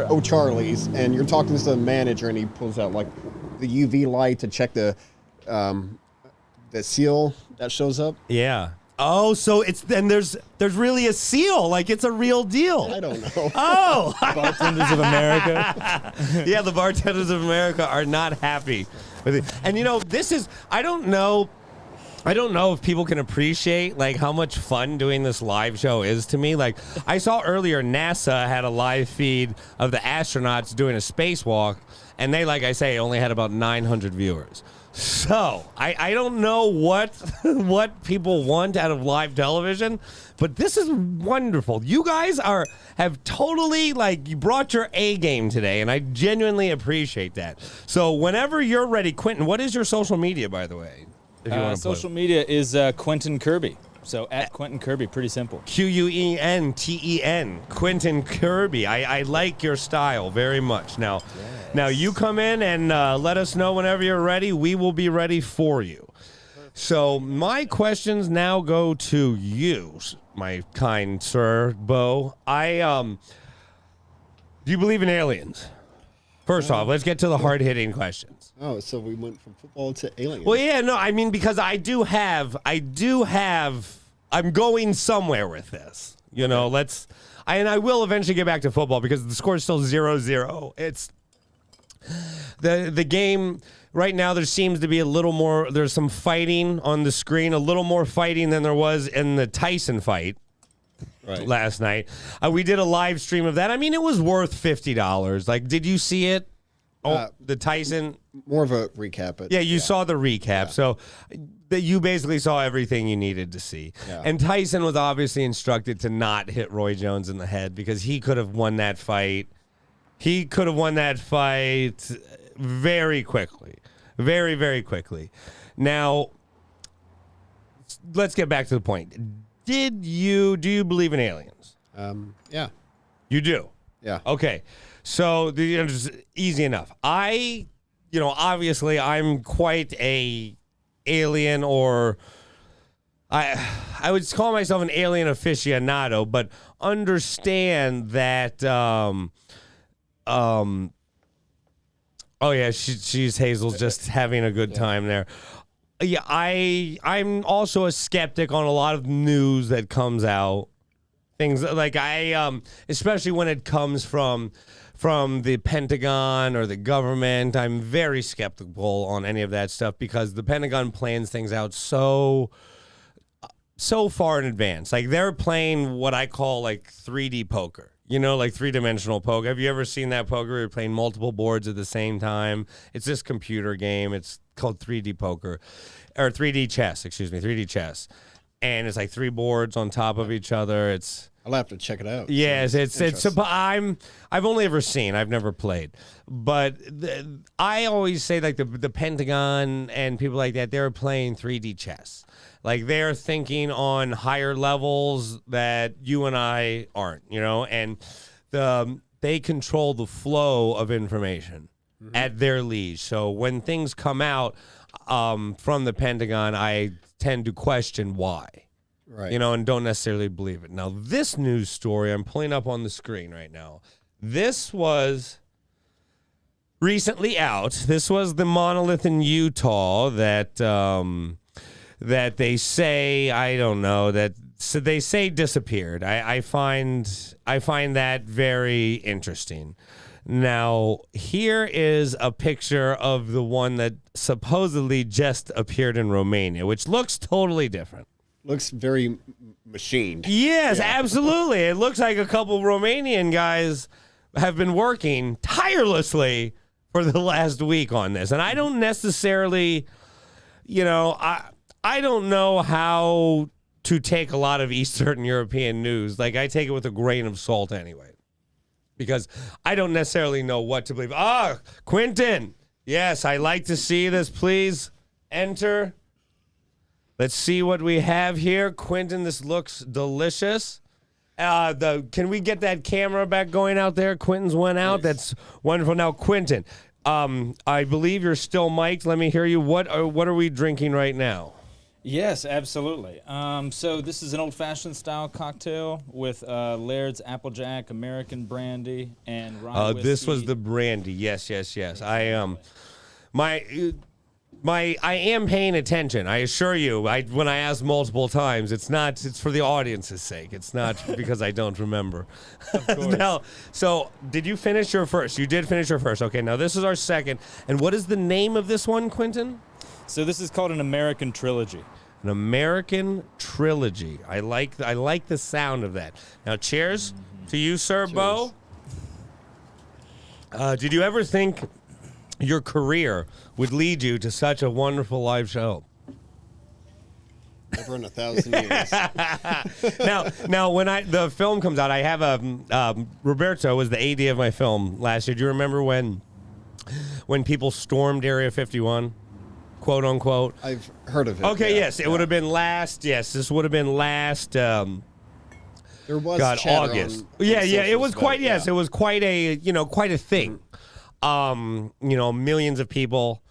O'Charlie's, and you're talking to the manager, and he pulls out like the UV light to check the seal that shows up. Yeah. Oh, so there's really a seal, like it's a real deal. I don't know. Oh, Bartenders of America. yeah, the bartenders of America are not happy with it. And this is I don't know if people can appreciate like how much fun doing this live show is to me. Like I saw earlier NASA had a live feed of the astronauts doing a spacewalk, and they, like I say, only had about 900 viewers. So I don't know what people want out of live television, but this is wonderful. You guys have totally you brought your A game today, and I genuinely appreciate that. So whenever you're ready, Quinton, what is your social media, by the way? If you want to Social media is Quinton Kirby. So at Quinton Kirby, pretty simple. Quinten, Quinton Kirby. I like your style very much. Now you come in and let us know whenever you're ready. We will be ready for you. So my questions now go to you, my kind sir, Bo. Do you believe in aliens? First off, let's get to the hard-hitting questions. Oh, so we went from football to aliens. Well, yeah, no, I mean, because I do have, I'm going somewhere with this. I will eventually get back to football because the score is still 0-0. It's the game right now. There seems to be a little more, there's some fighting on the screen, a little more fighting than there was in the Tyson fight. Right. Last night. We did a live stream of that. I mean, it was worth $50. Like, did you see it? The Tyson? More of a recap. But yeah, you saw the recap. Yeah. So you basically saw everything you needed to see. Yeah. And Tyson was obviously instructed to not hit Roy Jones in the head because he could have won that fight. He could have won that fight very quickly. Very, very quickly. Now, let's get back to the point. Do you believe in aliens? Yeah. You do? Yeah. Okay. So, it's easy enough. Obviously I'm quite a alien, or I would call myself an alien aficionado, but understand that, oh yeah, she's Hazel's just having a good time there. Yeah, I'm also a skeptic on a lot of news that comes out. Things like especially when it comes from the Pentagon or the government, I'm very skeptical on any of that stuff because the Pentagon plans things out so far in advance. Like they're playing what I call like 3D poker. Like three-dimensional poker. Have you ever seen that poker where you're playing multiple boards at the same time? It's this computer game. It's called 3D poker. Or 3D chess, 3D chess. And it's like three boards on top of each other. I'll have to check it out. Yes, I've only ever seen. I've never played. But I always say like the Pentagon and people like that, they're playing 3D chess. Like they're thinking on higher levels that you and I aren't, and they control the flow of information at their leisure. So when things come out from the Pentagon, I tend to question why. Right. You know, and don't necessarily believe it. Now, this news story I'm pulling up on the screen right now. This was recently out. This was the monolith in Utah that that they say, I don't know, that so they say disappeared. I find that very interesting. Now, here is a picture of the one that supposedly just appeared in Romania, which looks totally different. Looks very machined. Yes, absolutely. It looks like a couple Romanian guys have been working tirelessly for the last week on this. And I don't necessarily, you know, I don't know how to take a lot of Eastern European news. Like, I take it with a grain of salt anyway, because I don't necessarily know what to believe. Ah, Quinton. Yes, I like to see this. Please enter. Let's see what we have here. Quinton, this looks delicious. Can we get that camera back going out there? Quinton's went out. That's wonderful. Now, Quinton, I believe you're still mic'd. Let me hear you. What are we drinking right now? Yes, absolutely. So this is an old-fashioned style cocktail with Laird's Applejack, American brandy, and rye whiskey. This was the brandy. Yes. I am paying attention. I assure you. When I ask multiple times, it's for the audience's sake. It's not because I don't remember. Of course. Now, so did you finish your first? You did finish your first. Okay, now this is our second. And what is the name of this one, Quinton? So this is called an American Trilogy. An American Trilogy. I like the sound of that. Now, cheers to you, Sir Bo. Did you ever think your career would lead you to such a wonderful live show? Never in 1,000 years. Now, when the film comes out, I have Roberto was the AD of my film last year. Do you remember when people stormed Area 51? Quote unquote. I've heard of it. Okay, yes, it would have been last. Yes, this would have been last. There was chatter August. on It was socials quite. about it, Yes, it was quite a thing. Millions of people,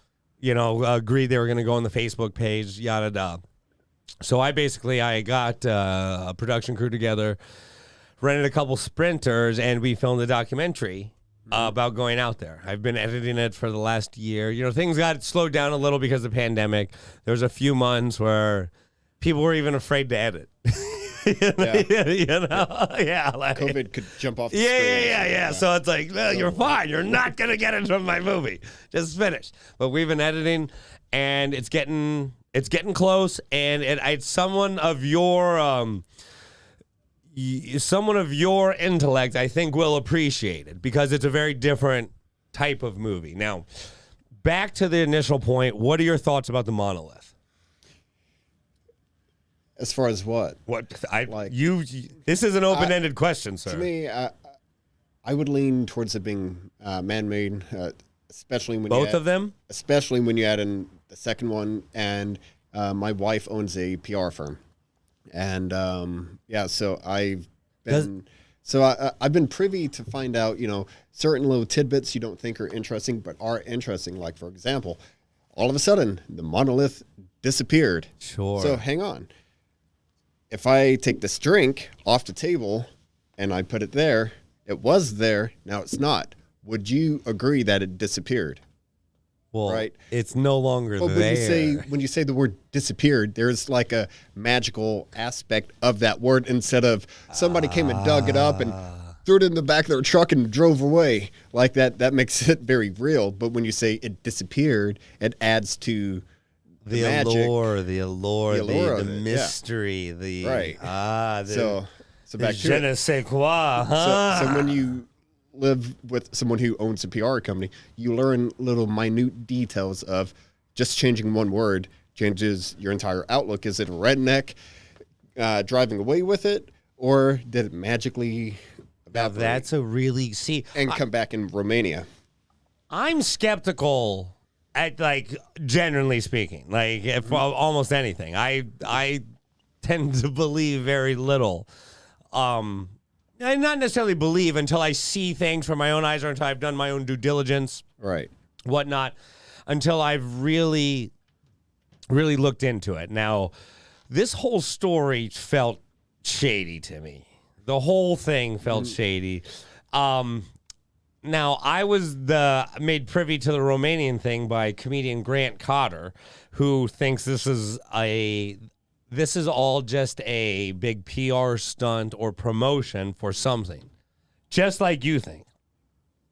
agreed they were going to go on the Facebook page. Yada da. So I got a production crew together, rented a couple sprinters, and we filmed a documentary about going out there. I've been editing it for the last year. Things got slowed down a little because of the pandemic. There was a few months where people were even afraid to edit. COVID could jump off the screen. Yeah. So it's like, well, you're fine. You're not going to get into my movie. Just finish. But we've been editing, and it's getting close, and it's someone of your intellect, I think, will appreciate it, because it's a very different type of movie. Now, back to the initial point, what are your thoughts about the Monolith? As far as what? This is an open-ended question, sir. To me, I would lean towards it being man-made, especially when both of them. Especially when you add in the second one. And my wife owns a PR firm, and so I've been privy to find out, certain little tidbits you don't think are interesting, but are interesting. Like, for example, all of a sudden the monolith disappeared. Sure. So hang on. If I take this drink off the table and I put it there, it was there, now it's not. Would you agree that it disappeared? Well, right? It's no longer well, there. When you say the word disappeared, there's like a magical aspect of that word, instead of somebody came and dug it up and threw it in the back of their truck and drove away. Like that makes it very real. But when you say it disappeared, it adds to the magic, allure, the mystery, right. So back to je ne sais quoi, huh? So when you live with someone who owns a PR company, you learn little minute details of just changing one word changes your entire outlook. Is it a redneck driving away with it, or did it magically evaporate? Now that's a really come back in Romania? I'm skeptical. Generally speaking, if almost anything, I tend to believe very little. I not necessarily believe until I see things from my own eyes, or until I've done my own due diligence, right? Whatnot, until I've really looked into it. Now, this whole story felt shady to me. The whole thing felt shady. Now, I was made privy to the Romanian thing by comedian Grant Cotter, who thinks this is all just a big PR stunt or promotion for something. Just like you think.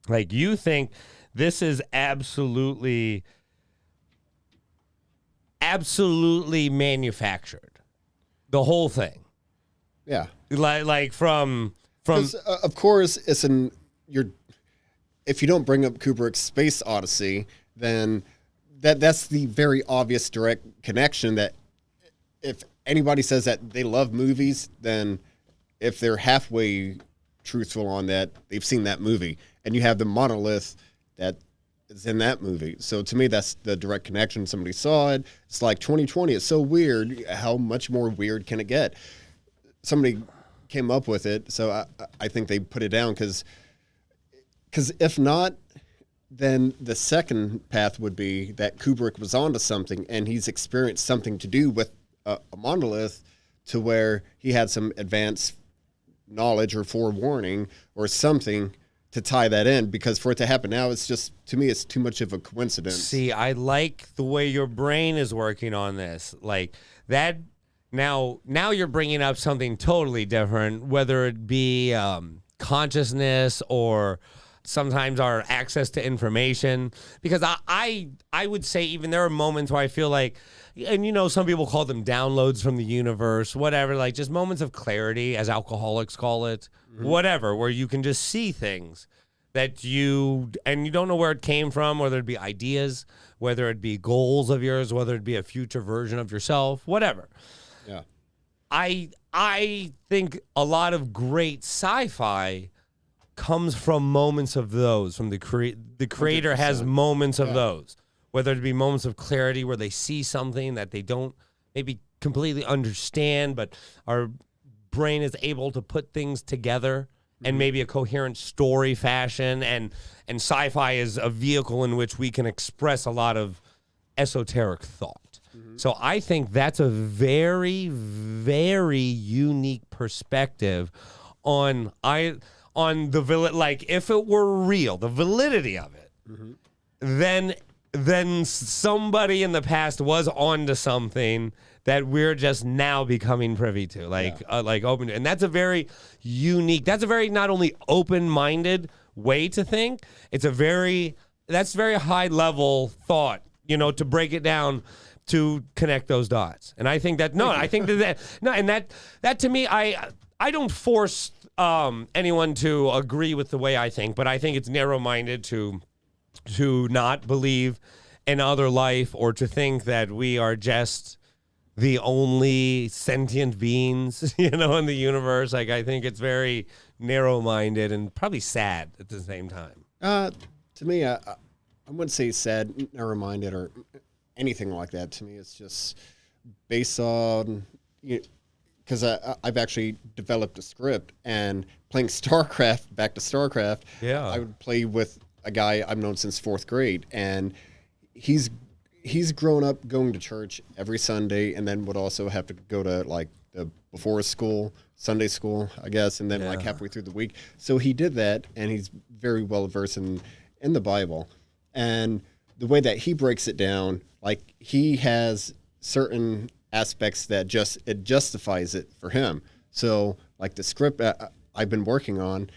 Like, you think this is absolutely manufactured. The whole thing. Yeah. Like from 'Cause, of course, if you don't bring up Kubrick's Space Odyssey, then that's the very obvious direct connection that if anybody says that they love movies, then if they're halfway truthful on that, they've seen that movie. And you have the monolith that is in that movie. So to me, that's the direct connection. Somebody saw it. It's like 2020. It's so weird. How much more weird can it get? Somebody came up with it. So I think they put it down because if not, then the second path would be that Kubrick was onto something and he's experienced something to do with a monolith to where he had some advanced knowledge or forewarning or something to tie that in, because for it to happen now, it's just, to me, it's too much of a coincidence. See, I like the way your brain is working on this. Like that, now you're bringing up something totally different, whether it be consciousness or sometimes our access to information. Because I would say even there are moments where I feel like, and some people call them downloads from the universe, whatever, like just moments of clarity, as alcoholics call it, whatever, where you can just see things that you don't know where it came from, whether it be ideas, whether it be goals of yours, whether it be a future version of yourself, whatever. Yeah. I think a lot of great sci-fi comes from moments of those, from the creator has moments of those, whether it be moments of clarity where they see something that they don't maybe completely understand, but our brain is able to put things together and maybe a coherent story fashion, and sci-fi is a vehicle in which we can express a lot of esoteric thought. So I think that's a very, very unique perspective on the like if it were real, the validity of it, then somebody in the past was onto something that we're just now becoming privy to, like open. And that's a very unique, that's a very not only open-minded way to think, that's very high level thought, to break it down, to connect those dots. And I think that, and that to me, I don't force anyone to agree with the way I think, but I think it's narrow-minded to not believe in other life or to think that we are just the only sentient beings, in the universe. Like, I think it's very narrow-minded and probably sad at the same time. To me, I wouldn't say sad, narrow-minded, or anything like that. To me, it's just based on, because I've actually developed a script, and playing StarCraft, back to StarCraft, I would play with a guy I've known since 4th grade, and he's grown up going to church every Sunday, and then would also have to go to like the before school, Sunday school, I guess, and then like halfway through the week. So he did that, and he's very well versed in the Bible. And the way that he breaks it down, like he has certain aspects that it justifies it for him. So like the script I've been working on,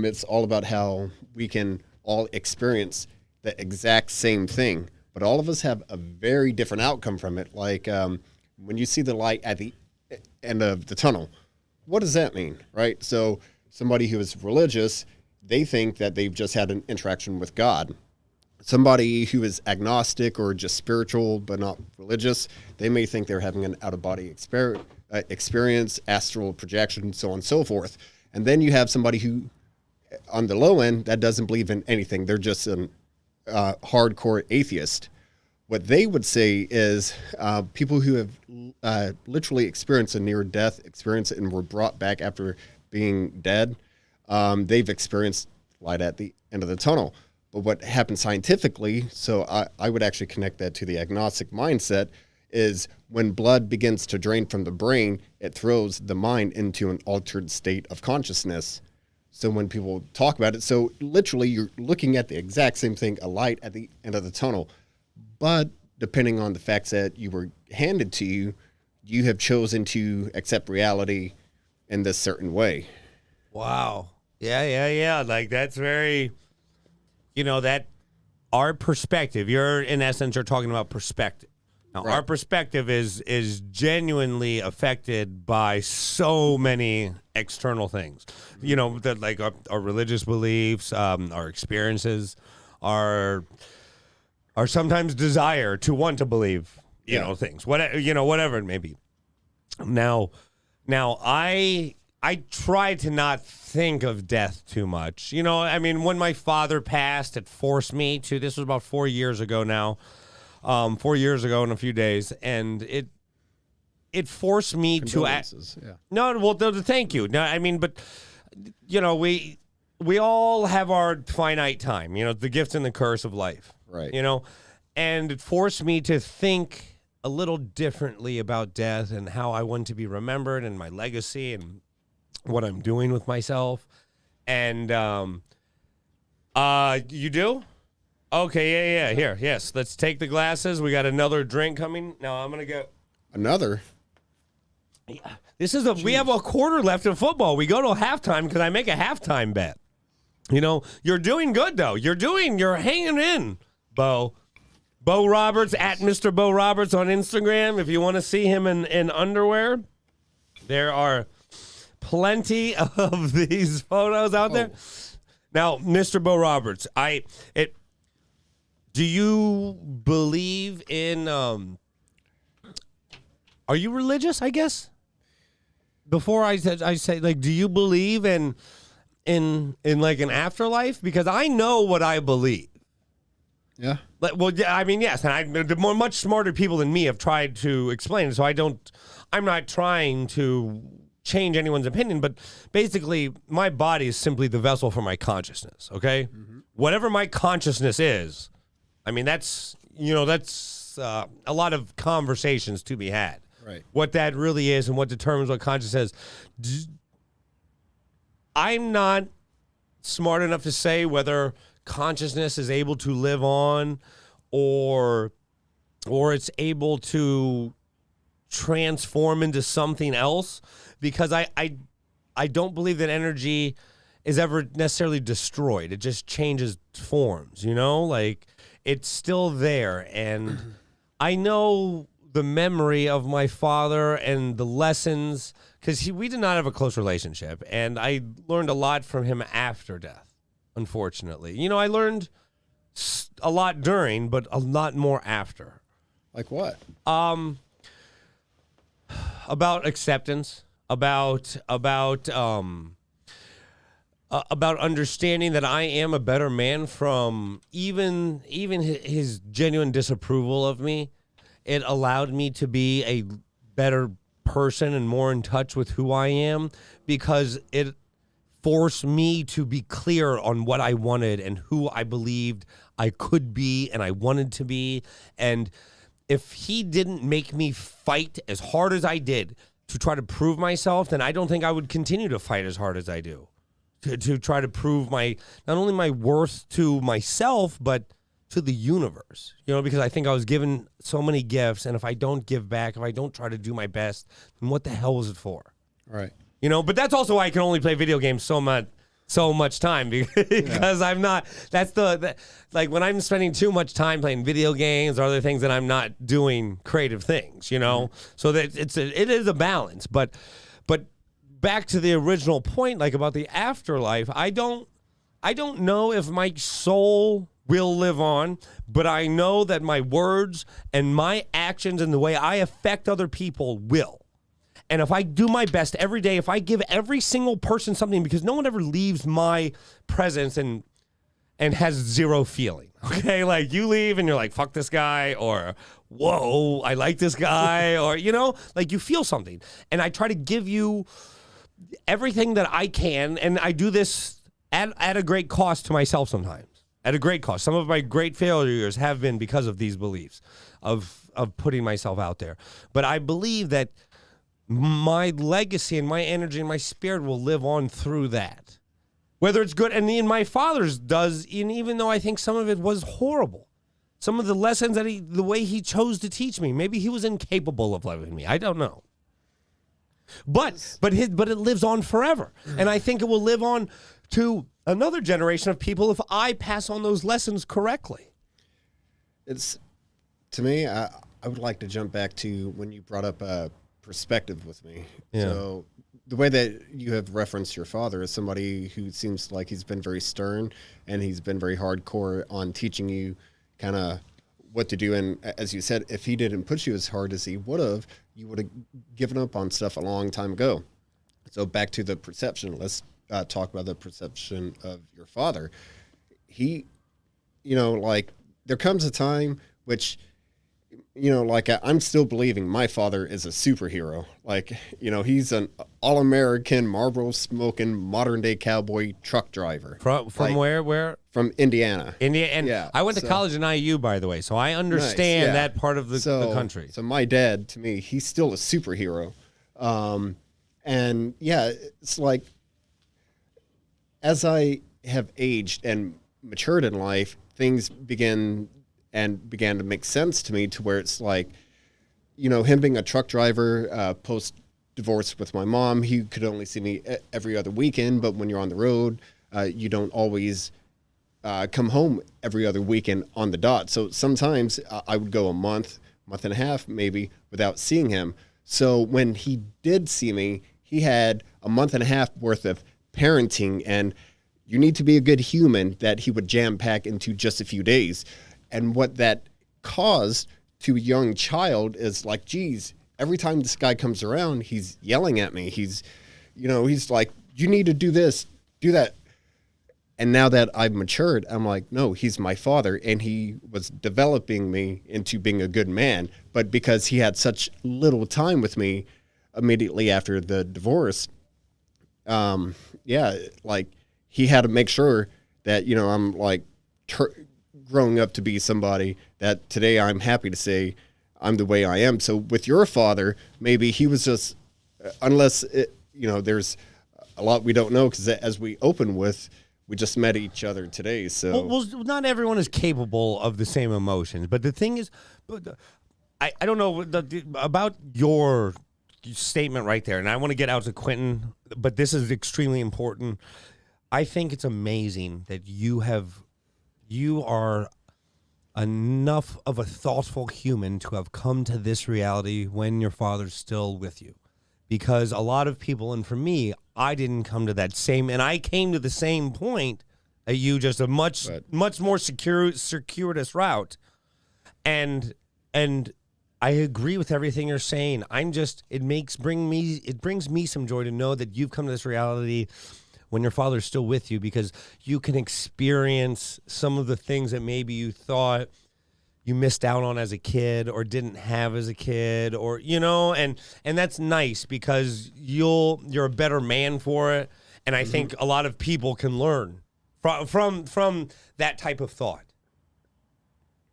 it's all about how we can all experience the exact same thing, but all of us have a very different outcome from it. Like when you see the light at the end of the tunnel, what does that mean, right? So somebody who is religious, they think that they've just had an interaction with God. Somebody who is agnostic or just spiritual but not religious, they may think they're having an out-of-body experience, astral projection, so on and so forth. And then you have somebody who, on the low end, that doesn't believe in anything. They're just a hardcore atheist. What they would say is people who have literally experienced a near-death experience and were brought back after being dead, they've experienced light at the end of the tunnel. But what happens scientifically, so I would actually connect that to the agnostic mindset, is when blood begins to drain from the brain, it throws the mind into an altered state of consciousness. So when people talk about it, so literally you're looking at the exact same thing, a light at the end of the tunnel, but depending on the facts that you were handed to you, you have chosen to accept reality in this certain way. Wow. Yeah. Like, that's very, that our perspective, in essence, you're talking about perspective. Now, Right. Our perspective is genuinely affected by so many external things. That, like, our religious beliefs, our experiences, our sometimes desire to want to believe, things, whatever it may be. Now, I try to not think of death too much. When my father passed, it forced me to. This was about 4 years ago now. 4 years ago in a few days, and it forced me to act. Yeah. No, well, thank you. No, but we all have our finite time. The gift and the curse of life. Right. And it forced me to think a little differently about death and how I want to be remembered and my legacy and what I'm doing with myself. And you do? Okay, yeah. Here, yes. Let's take the glasses. We got another drink coming. Now I'm gonna go. Another? We have a quarter left in football. We go to halftime because I make a halftime bet. You're doing good though. You're hanging in, Bo. Bo Roberts at Mr. Bo Roberts on Instagram. If you want to see him in underwear, there are plenty of these photos out there. Now, Mr. Bo Roberts, do you believe in? Are you religious? I guess. Before I say, like, do you believe in like an afterlife? Because I know what I believe. Yeah. Well, yeah, yes, and much smarter people than me have tried to explain it. So I'm not trying to change anyone's opinion, but basically, my body is simply the vessel for my consciousness. Okay, whatever my consciousness is. That's a lot of conversations to be had. Right. What that really is and what determines what consciousness is. I'm not smart enough to say whether consciousness is able to live on or it's able to transform into something else, because I don't believe that energy is ever necessarily destroyed. It just changes forms, like it's still there. And I know the memory of my father and the lessons, because we did not have a close relationship, and I learned a lot from him after death, unfortunately. I learned a lot during, but a lot more after. Like what? About acceptance, about understanding that I am a better man from even his genuine disapproval of me. It allowed me to be a better person and more in touch with who I am, because it forced me to be clear on what I wanted and who I believed I could be and I wanted to be. And if he didn't make me fight as hard as I did to try to prove myself, then I don't think I would continue to fight as hard as I do to try to prove not only my worth to myself, but to the universe, because I think I was given so many gifts, and if I don't give back, if I don't try to do my best, then what the hell was it for? Right. But that's also why I can only play video games so much time, because I'm not. That's like when I'm spending too much time playing video games or other things, that I'm not doing creative things. So that it is a balance. But back to the original point, like about the afterlife, I don't know if my soul will live on, but I know that my words and my actions and the way I affect other people will. And if I do my best every day, if I give every single person something, because no one ever leaves my presence and has zero feeling, okay? Like, you leave and you're like, fuck this guy, or whoa, I like this guy, or, like, you feel something. And I try to give you everything that I can, and I do this at a great cost to myself sometimes. at a great cost. Some of my great failures have been because of these beliefs of putting myself out there. But I believe that my legacy and my energy and my spirit will live on through that. Whether it's good, and my father's does, and even though I think some of it was horrible, some of the lessons that the way he chose to teach me, maybe he was incapable of loving me. I don't know. But it lives on forever. And I think it will live on to another generation of people if I pass on those lessons correctly. To me, I would like to jump back to when you brought up perspective with me. Yeah. So the way that you have referenced your father as somebody who seems like he's been very stern and he's been very hardcore on teaching you kind of what to do. And as you said, if he didn't push you as hard as he would have, you would have given up on stuff a long time ago. So back to the perception. Let's talk about the perception of your father. He, like there comes a time which, like I'm still believing my father is a superhero. Like, he's an all-American, Marlboro smoking, modern day cowboy truck driver. From like, where? From Indiana. And yeah, I went to college in IU, by the way, so I understand nice, yeah. that part of the country. So my dad, to me, he's still a superhero. And yeah, it's like, as I have aged and matured in life, things began to make sense to me, to where it's like, him being a truck driver, post divorce with my mom, he could only see me every other weekend. But when you're on the road, you don't always come home every other weekend on the dot. So sometimes I would go a month and a half maybe without seeing him. So when he did see me, he had a month and a half worth of parenting, and you need to be a good human that he would jam pack into just a few days. And what that caused to a young child is like, geez, every time this guy comes around, he's yelling at me. He's like, you need to do this, do that. And now that I've matured, I'm like, no, he's my father. And he was developing me into being a good man. But because he had such little time with me immediately after the divorce, like he had to make sure that, I'm like growing up to be somebody that today I'm happy to say I'm the way I am. So with your father, maybe he was just, unless, there's a lot we don't know, because as we open with, we just met each other today. So well, not everyone is capable of the same emotions. But the thing is, I don't know about your statement right there, and I want to get out to Quinton, but this is extremely important. I think it's amazing that you are enough of a thoughtful human to have come to this reality when your father's still with you. Because a lot of people, and for me, I didn't come to that same, and I came to the same point at you, just a much more circuitous route. And I agree with everything you're saying. It brings me some joy to know that you've come to this reality when your father's still with you, because you can experience some of the things that maybe you thought you missed out on as a kid or didn't have as a kid, or and that's nice, because you're a better man for it. And I think a lot of people can learn from that type of thought.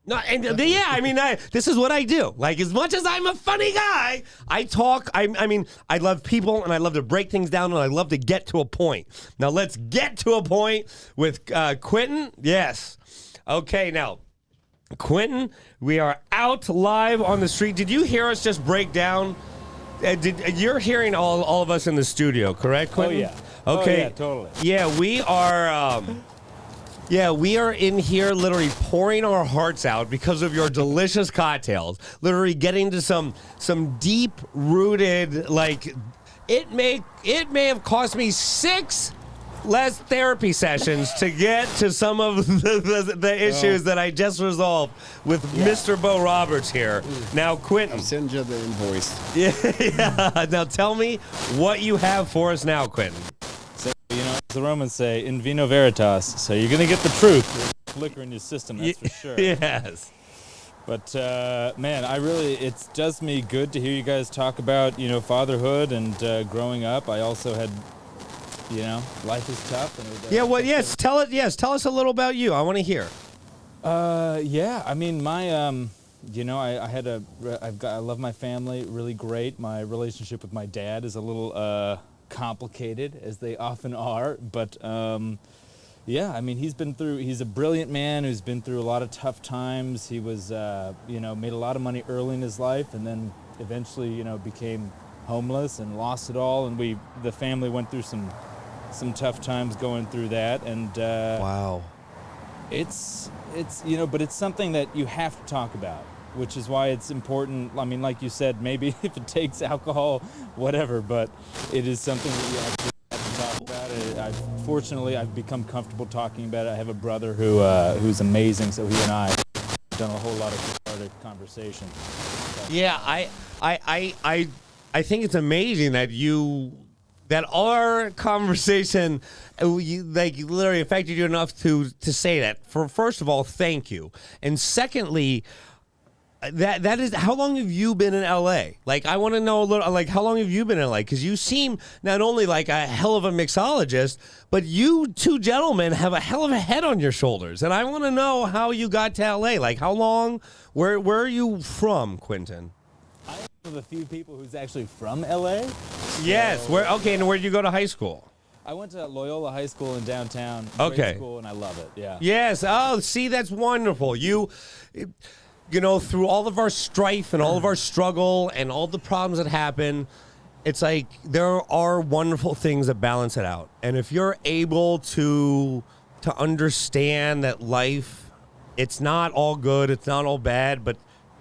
No, and this is what I do. Like, as much as I'm a funny guy, I talk. I love people, and I love to break things down, and I love to get to a point. Now, let's get to a point with Quinton. Yes. Okay, now, Quinton, we are out live on the street. Did you hear us just break down? You're hearing all of us in the studio, correct, Quinton? Oh, yeah. Okay. Oh, yeah, totally. Yeah, we are... we are in here literally pouring our hearts out because of your delicious cocktails. Literally getting to some deep-rooted, like, it may have cost me 6 less therapy sessions to get to some of the issues that I just resolved with Mr. Bo Roberts here. Now, Quinton. I'll send you the invoice. Yeah. Now, tell me what you have for us now, Quinton. So, as the Romans say, in vino veritas. So you're going to get the truth. There's liquor in your system, that's for sure. Yes. But, man, it does me good to hear you guys talk about, fatherhood and growing up. I also had you know, life is tough. And Yeah, well, yes, tell us a little about you. I want to hear. Yeah, I mean, my, you know, I love my family really great. My relationship with my dad is a little complicated, as they often are, but yeah, I mean, he's a brilliant man who's been through a lot of tough times. He was, you know, made a lot of money early in his life, and then eventually, you know, became homeless and lost it all, and the family went through some tough times going through that, and Wow. it's you know, but it's something that you have to talk about, which is why it's important. I mean, like you said, maybe if it takes alcohol, whatever, but it is something that you actually have to talk about. Fortunately, I've become comfortable talking about it. I have a brother who's amazing, so he and I have done a whole lot of cathartic conversation. Yeah, I think it's amazing that our conversation literally affected you enough to say that. First of all, thank you, and secondly, that is, how long have you been in LA? Like, I want to know a little, like, how long have you been in LA? Because you seem not only like a hell of a mixologist, but you two gentlemen have a hell of a head on your shoulders, and I want to know how you got to LA. Like, how long? Where are you from, Quinton? I am one of the few people who's actually from LA. Yes. Okay, and where did you go to high school? I went to Loyola High School in downtown. Okay. Great school, and I love it. Yeah. Yes. Oh, see, that's wonderful. You know, through all of our strife and all of our struggle and all the problems that happen, it's like there are wonderful things that balance it out. And if you're able to understand that life, it's not all good, it's not all bad, but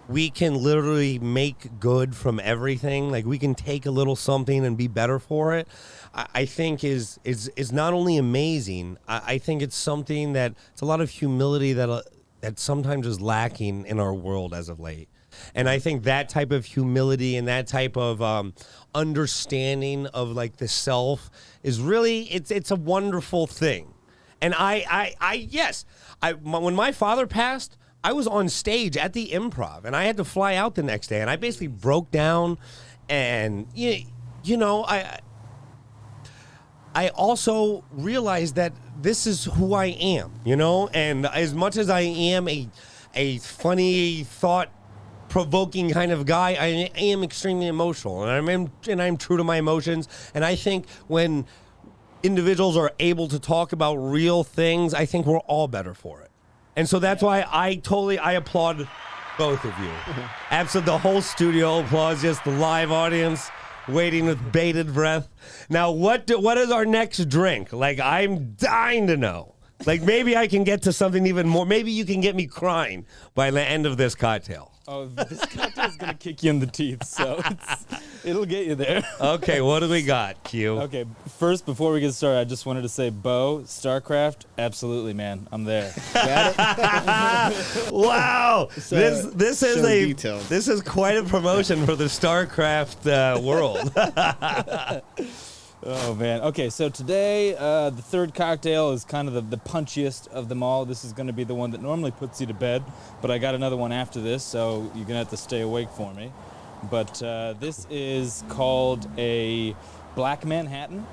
we can literally make good from everything. Like, we can take a little something and be better for it. I think is not only amazing. I think it's something that it's a lot of humility that sometimes is lacking in our world as of late. And I think that type of humility and that type of understanding of like the self is really, it's a wonderful thing. And when my father passed, I was on stage at the Improv and I had to fly out the next day, and I basically broke down. And you know, I also realized that this is who I am, you know, and as much as I am a funny, thought-provoking kind of guy, I am extremely emotional, and I'm true to my emotions. And I think when individuals are able to talk about real things, I think we're all better for it. And so that's why I applaud both of you. Absolutely, the whole studio applauds, just the live audience waiting with bated breath. Now, what is our next drink? Like, I'm dying to know. Like, maybe I can get to something even more. Maybe you can get me crying by the end of this cocktail. Oh, this cocktail is going to kick you in the teeth, so it'll get you there. Okay, what do we got, Q? Okay, first, before we get started, I just wanted to say, Bo, StarCraft, absolutely, man. I'm there. Got it? Wow. This is quite a promotion for the StarCraft world. Oh, man. Okay, so today, the third cocktail is kind of the punchiest of them all. This is going to be the one that normally puts you to bed, but I got another one after this, so you're going to have to stay awake for me. But this is called a Black Manhattan.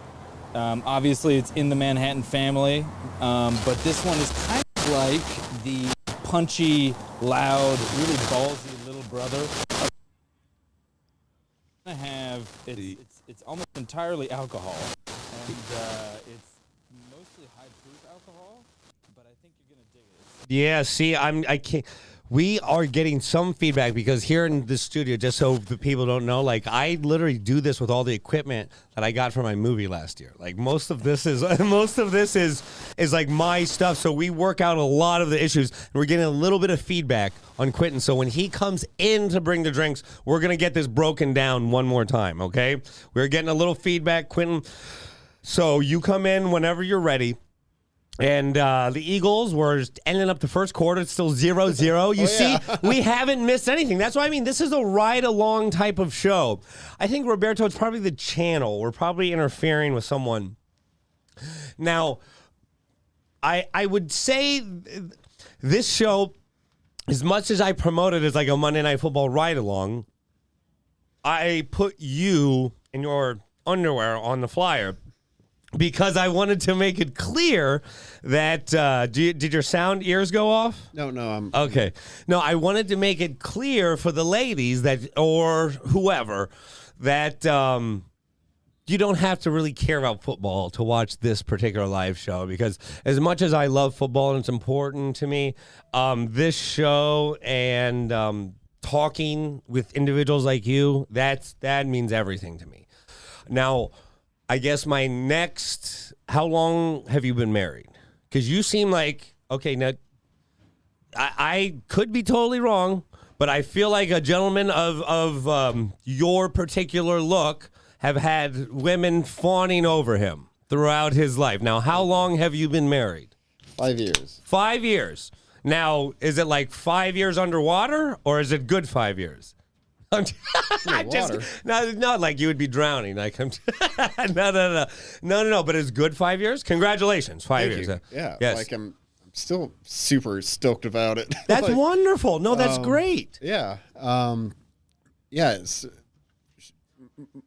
Obviously, it's in the Manhattan family, but this one is kind of like the punchy, loud, really ballsy little brother. It's almost entirely alcohol, and it's mostly high-proof alcohol, but I think you're gonna dig it. Yeah, see, I can't. We are getting some feedback because here in the studio, just so the people don't know, like, I literally do this with all the equipment that I got for my movie last year. Like, most of this is like my stuff. So we work out a lot of the issues, and we're getting a little bit of feedback on Quinton. So when he comes in to bring the drinks, we're gonna get this broken down one more time. Okay? We're getting a little feedback, Quinton. So you come in whenever you're ready. And the Eagles were ending up the first quarter. It's still 0-0. You see, we haven't missed anything. That's why, I mean, this is a ride-along type of show. I think, Roberto, it's probably the channel. We're probably interfering with someone. Now, I would say this show, as much as I promote it as like a Monday Night Football ride-along, I put you in your underwear on the flyer. because I wanted to make it clear that did your sound ears go off? No, I'm Okay. No, I wanted to make it clear for the ladies that, or whoever, that you don't have to really care about football to watch this particular live show, because as much as I love football and it's important to me, this show and talking with individuals like you, that means everything to me. Now, I guess my next, how long have you been married? Because you seem like, okay, now, I could be totally wrong, but I feel like a gentleman of your particular look have had women fawning over him throughout his life. Now, how long have you been married? 5 years. 5 years. Now, is it like 5 years underwater, or is it good 5 years? I'm not like you would be drowning. Like no. But it's good 5 years. Congratulations, 5 Thank years. you. Yeah, yes. like I'm still super stoked about it. That's like, wonderful. No, that's great. Yeah.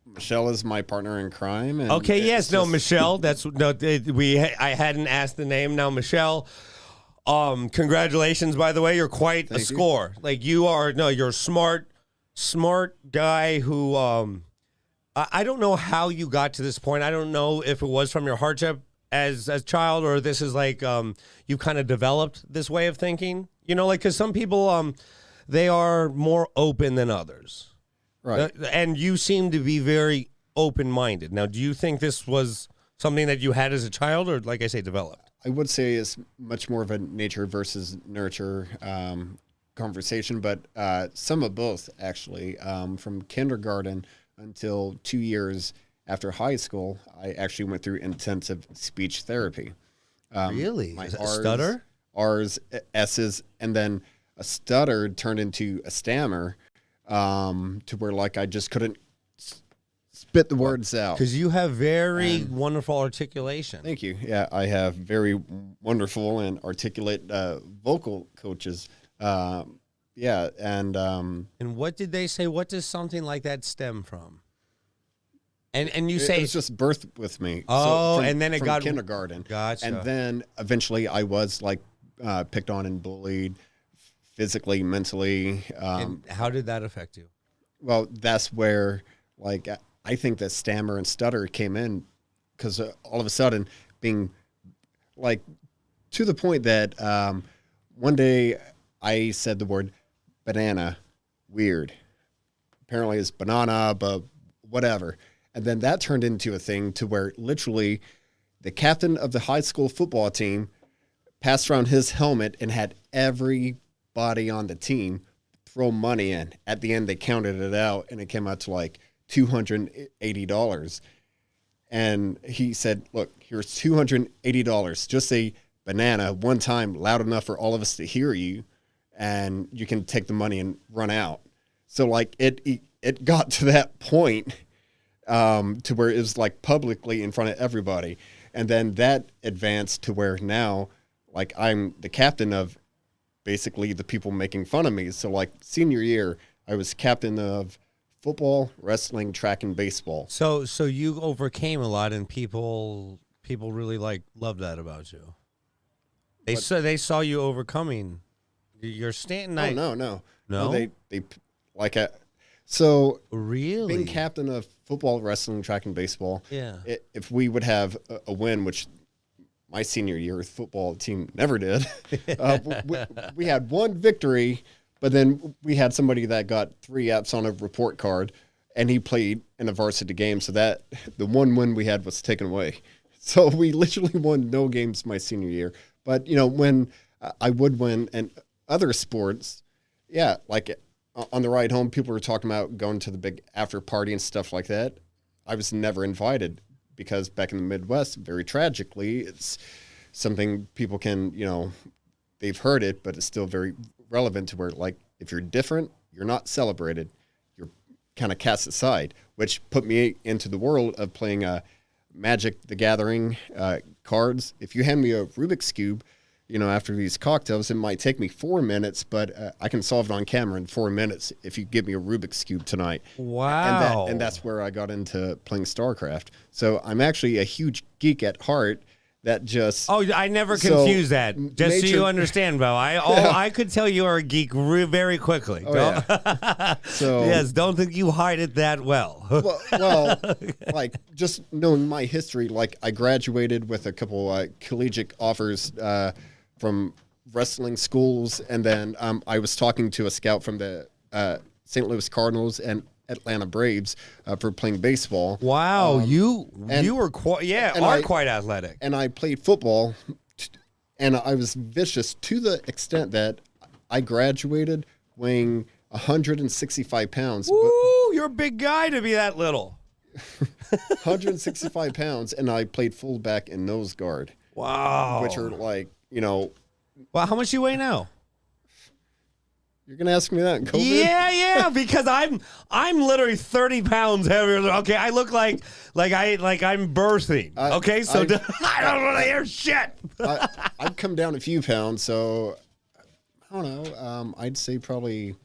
Michelle is my partner in crime. And Okay. Yes. No, Michelle. That's no. I hadn't asked the name. Now, Michelle. Congratulations. By the way, you're quite a score. Like you're a smart guy who. I don't know how you got to this point. I don't know if it was from your hardship as a child, or this is like you kind of developed this way of thinking. Like because some people they are more open than others. Right. And you seem to be very open-minded. Now, do you think this was something that you had as a child, or, like I say, developed? I would say it's much more of a nature versus nurture conversation, but some of both, actually. From kindergarten until 2 years after high school, I actually went through intensive speech therapy. Really? My Is it a stutter? R's, S's, and then a stutter turned into a stammer. To where like I just couldn't spit the words out. Because you have very wonderful articulation. Thank you. Yeah, I have very wonderful and articulate vocal coaches. And what did they say? What does something like that stem from? And you say it was just birth with me. Oh, from, and then it from got kindergarten. Gotcha. And then eventually I was like picked on and bullied. Physically, mentally. And how did that affect you? Well, that's where, like, I think that stammer and stutter came in because all of a sudden being, like, to the point that one day I said the word banana, weird. Apparently it's banana, but whatever. And then that turned into a thing to where literally the captain of the high school football team passed around his helmet and had everybody on the team throw money in. At the end, they counted it out, and it came out to like $280. And he said, look, here's $280. Just say banana one time loud enough for all of us to hear you, and you can take the money and run out. So, like, it got to that point to where it was, like, publicly in front of everybody. And then that advanced to where now, like, I'm the captain of basically the people making fun of me. So like senior year, I was captain of football, wrestling, track, and baseball. So you overcame a lot, and people really loved that about you. They saw you overcoming. You're standing. No. They like so really being captain of football, wrestling, track, and baseball. Yeah. If we would have a win, which my senior year football team never did. We had one victory, but then we had somebody that got 3 Fs on a report card, and he played in a varsity game. So that the one win we had was taken away. So we literally won no games my senior year. But, when I would win in other sports, yeah, like on the ride home, people were talking about going to the big after party and stuff like that. I was never invited. Because back in the Midwest, very tragically, it's something people can, they've heard it, but it's still very relevant to where, like, if you're different, you're not celebrated. You're kind of cast aside, which put me into the world of playing Magic the Gathering cards. If you hand me a Rubik's Cube, after these cocktails, it might take me 4 minutes, but I can solve it on camera in 4 minutes if you give me a Rubik's Cube tonight. Wow. And that's where I got into playing StarCraft. So I'm actually a huge geek at heart. That just I never confuse that. Just so nature- you understand, Bo. I could tell you are a geek very quickly. So Yes, don't think you hide it that well. well, like just knowing my history, like I graduated with a couple collegiate offers from wrestling schools, and then I was talking to a scout from the St. Louis Cardinals and Atlanta Braves for playing baseball. Wow, you were quite quite athletic. And I played football, and I was vicious to the extent that I graduated weighing 165 pounds. Ooh, you're a big guy to be that little. 165 pounds, and I played fullback and nose guard. Wow. Which are like, Well, how much do you weigh now? You're gonna ask me that in COVID? Yeah, because I'm literally 30 pounds heavier. Okay, I look like I'm birthing. Okay, so I don't want to hear shit. I've come down a few pounds, so I don't know. I'd say probably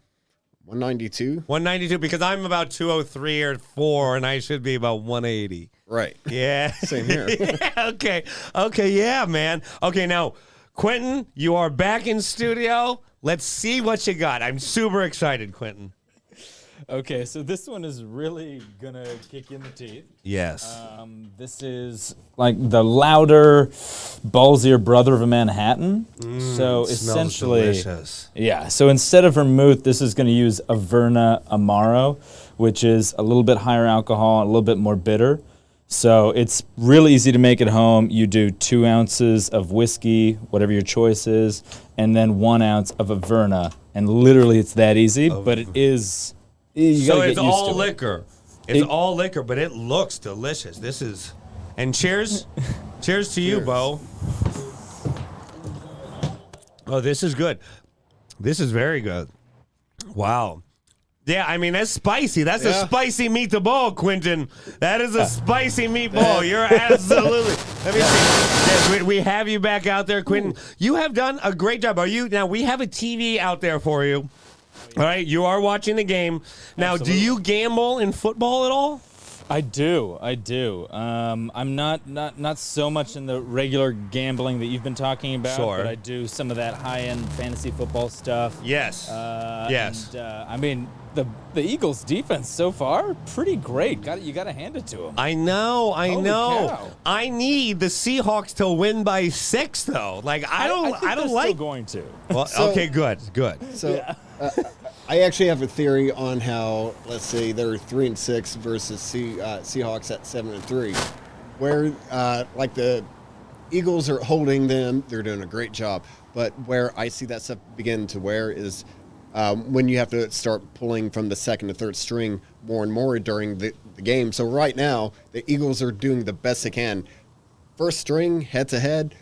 192. 192 because I'm about 203 or 4, and I should be about 180. Right. Yeah. Same here. Yeah, okay, yeah, man. Okay, now, Quinton, you are back in studio. Let's see what you got. I'm super excited, Quinton. Okay, so this one is really gonna kick you in the teeth. Yes. This is like the louder, ballsier brother of a Manhattan. So essentially, delicious. yeah. So instead of vermouth, this is going to use Averna Amaro, which is a little bit higher alcohol, a little bit more bitter. So it's really easy to make at home. You do 2 ounces of whiskey, whatever your choice is, and then 1 ounce of Averna, and literally it's that easy. But it is. You So gotta it's get used all to it. liquor. It's all liquor, but it looks delicious. This is, and cheers, cheers to you, Bo. Oh, this is good. This is very good. Wow. Yeah, I mean, that's spicy. That's a spicy meatball, Quinton. That is a spicy meatball. You're absolutely. Let me see. Yes, we have you back out there, Quinton. You have done a great job. Now, we have a TV out there for you. All right, you are watching the game. Now, Absolutely. do you gamble in football at all? I do. I'm not so much in the regular gambling that you've been talking about, Sure. but I do some of that high-end fantasy football stuff. Yes. Yes. And, I mean, the Eagles' defense so far, pretty great. You got to hand it to them. I know. Holy cow. I need the Seahawks to win by 6, though. Like I don't they're like. still going to. Well, So- okay, good. So I actually have a theory on how, let's say, they're 3-6 versus Seahawks at 7-3, where like the Eagles are holding them, they're doing a great job. But where I see that stuff begin to wear is when you have to start pulling from the second to third string more and more during the game. So right now, the Eagles are doing the best they can. First string, head to head,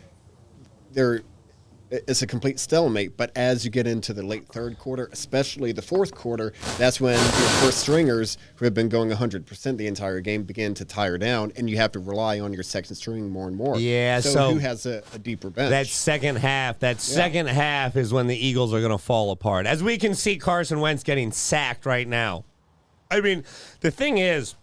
it's a complete stalemate. But as you get into the late third quarter, especially the fourth quarter, that's when your first stringers, who have been going 100% the entire game, begin to tire down, and you have to rely on your second string more and more. Yeah, so so who has a deeper bench? That second half is when the Eagles are going to fall apart. As we can see Carson Wentz getting sacked right now. I mean, the thing is,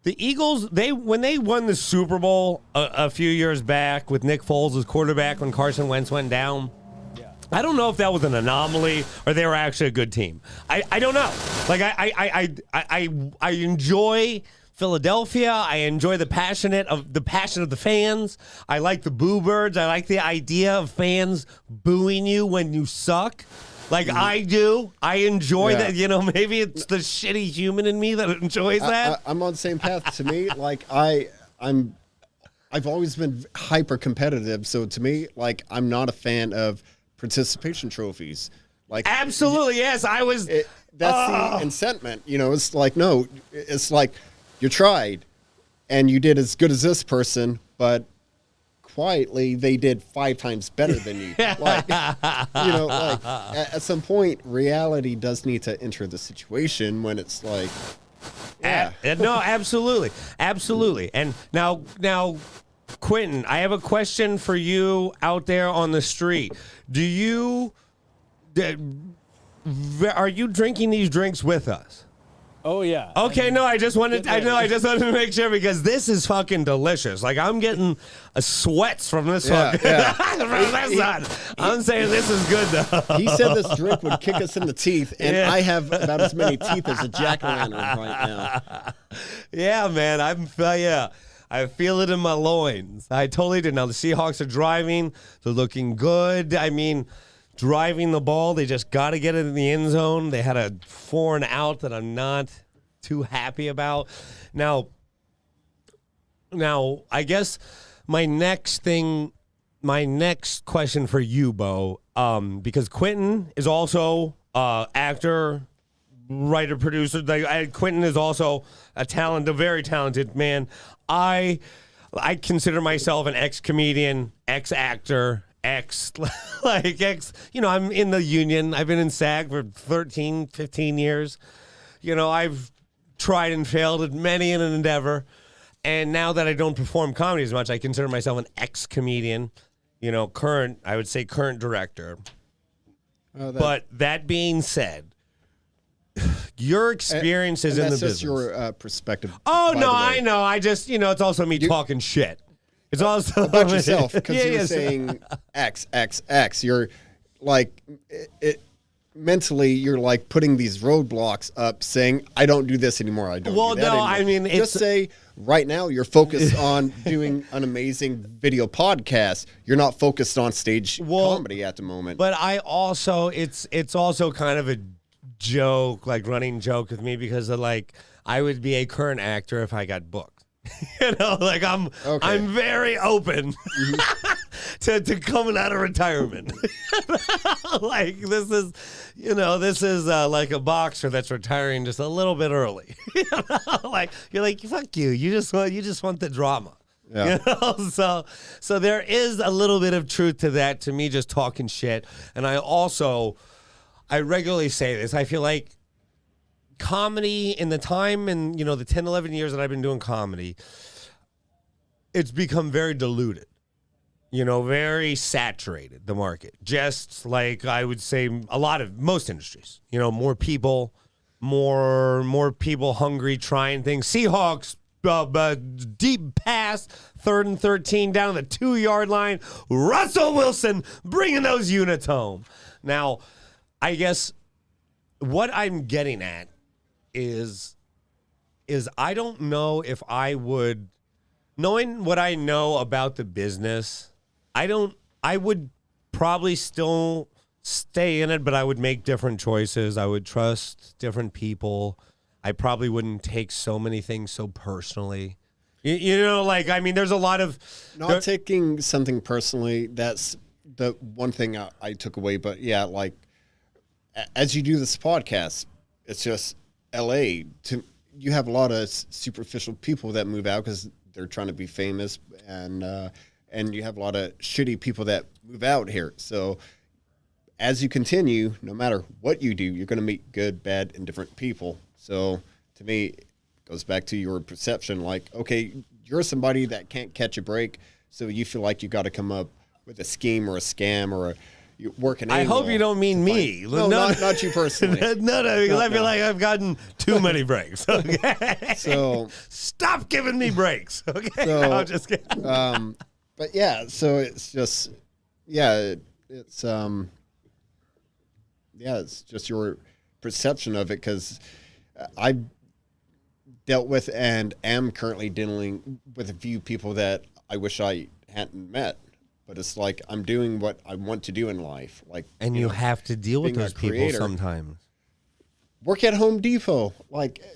the Eagles, when they won the Super Bowl a few years back with Nick Foles as quarterback when Carson Wentz went down, I don't know if that was an anomaly or they were actually a good team. I don't know. Like I enjoy Philadelphia. I enjoy the passion of the fans. I like the boo birds. I like the idea of fans booing you when you suck. Like I do. I enjoy that. You know, maybe it's the shitty human in me that enjoys that. I'm on the same path. To me, like I've always been hyper competitive. So to me, like I'm not a fan of participation trophies. Like Absolutely, yes. I was. that's the incentiment. You know, it's like no, it's like you tried, and you did as good as this person, but quietly they did 5 times better than you. Like, you know, like at some point, reality does need to enter the situation when it's like, No, absolutely. And now, Quinton, I have a question for you out there on the street. Are you drinking these drinks with us? Oh yeah. Okay, no, I just wanted to make sure because this is fucking delicious. Like I'm getting sweats from this one. Yeah. From this side. I'm saying this is good though. He said this drink would kick us in the teeth, and I have about as many teeth as a jack-o'-lantern right now. Yeah, man, I feel it in my loins. I totally did. Now the Seahawks are driving. They're looking good. I mean, driving the ball, they just got to get it in the end zone. They had a 4 and out that I'm not too happy about. Now, I guess my next question for you, Bo, because Quinton is also actor, writer, producer. Quinton is also a very talented man. I consider myself an ex-comedian, ex-actor, I'm in the union. I've been in SAG for 13, 15 years. I've tried and failed at many an endeavor. And now that I don't perform comedy as much, I consider myself an ex-comedian, current director. But that being said, your experiences in the business. That's just your perspective. Oh, no, I know. I just, it's also me talking shit. It's also about yourself because you're saying X. You're like mentally. You're like putting these roadblocks up, saying, "I don't do this anymore. I don't." Well, do that no, anymore. I mean, just say right now you're focused on doing an amazing video podcast. You're not focused on stage comedy at the moment. But I also, it's also kind of a joke, like running joke with me because of I would be a current actor if I got booked. I'm very open to coming out of retirement. This is like a boxer that's retiring just a little bit early. You're like, fuck you. You just want the drama. Yeah. So there is a little bit of truth to that, to me just talking shit. And I regularly say this. I feel like comedy in the time and, the 10, 11 years that I've been doing comedy, it's become very diluted, very saturated, the market. Just like I would say most industries, more people hungry, trying things. Seahawks, deep pass, 3rd and 13 down the 2-yard line. Russell Wilson bringing those units home. Now, I guess what I'm getting at is I don't know if I would, knowing what I know about the business, I would probably still stay in it, but I would make different choices. I would trust different people. I probably wouldn't take so many things so personally. There's a lot of... Not taking something personally, that's the one thing I took away. But yeah, as you do this podcast, it's just... LA, you have a lot of superficial people that move out because they're trying to be famous, and you have a lot of shitty people that move out here. So as you continue, no matter what you do, you're going to meet good, bad, and different people. So to me, it goes back to your perception. Okay, you're somebody that can't catch a break, so you feel like you got to come up with a scheme or a scam or you work an angle. I hope you don't mean me. No, not you personally. No, because I feel like I've gotten too many breaks. Okay, so stop giving me breaks. Okay, so, no, I'm just kidding. But yeah, so it's just it's just your perception of it, because I dealt with and am currently dealing with a few people that I wish I hadn't met. But it's like I'm doing what I want to do in life. And you have to deal with those people sometimes. Work at Home Depot.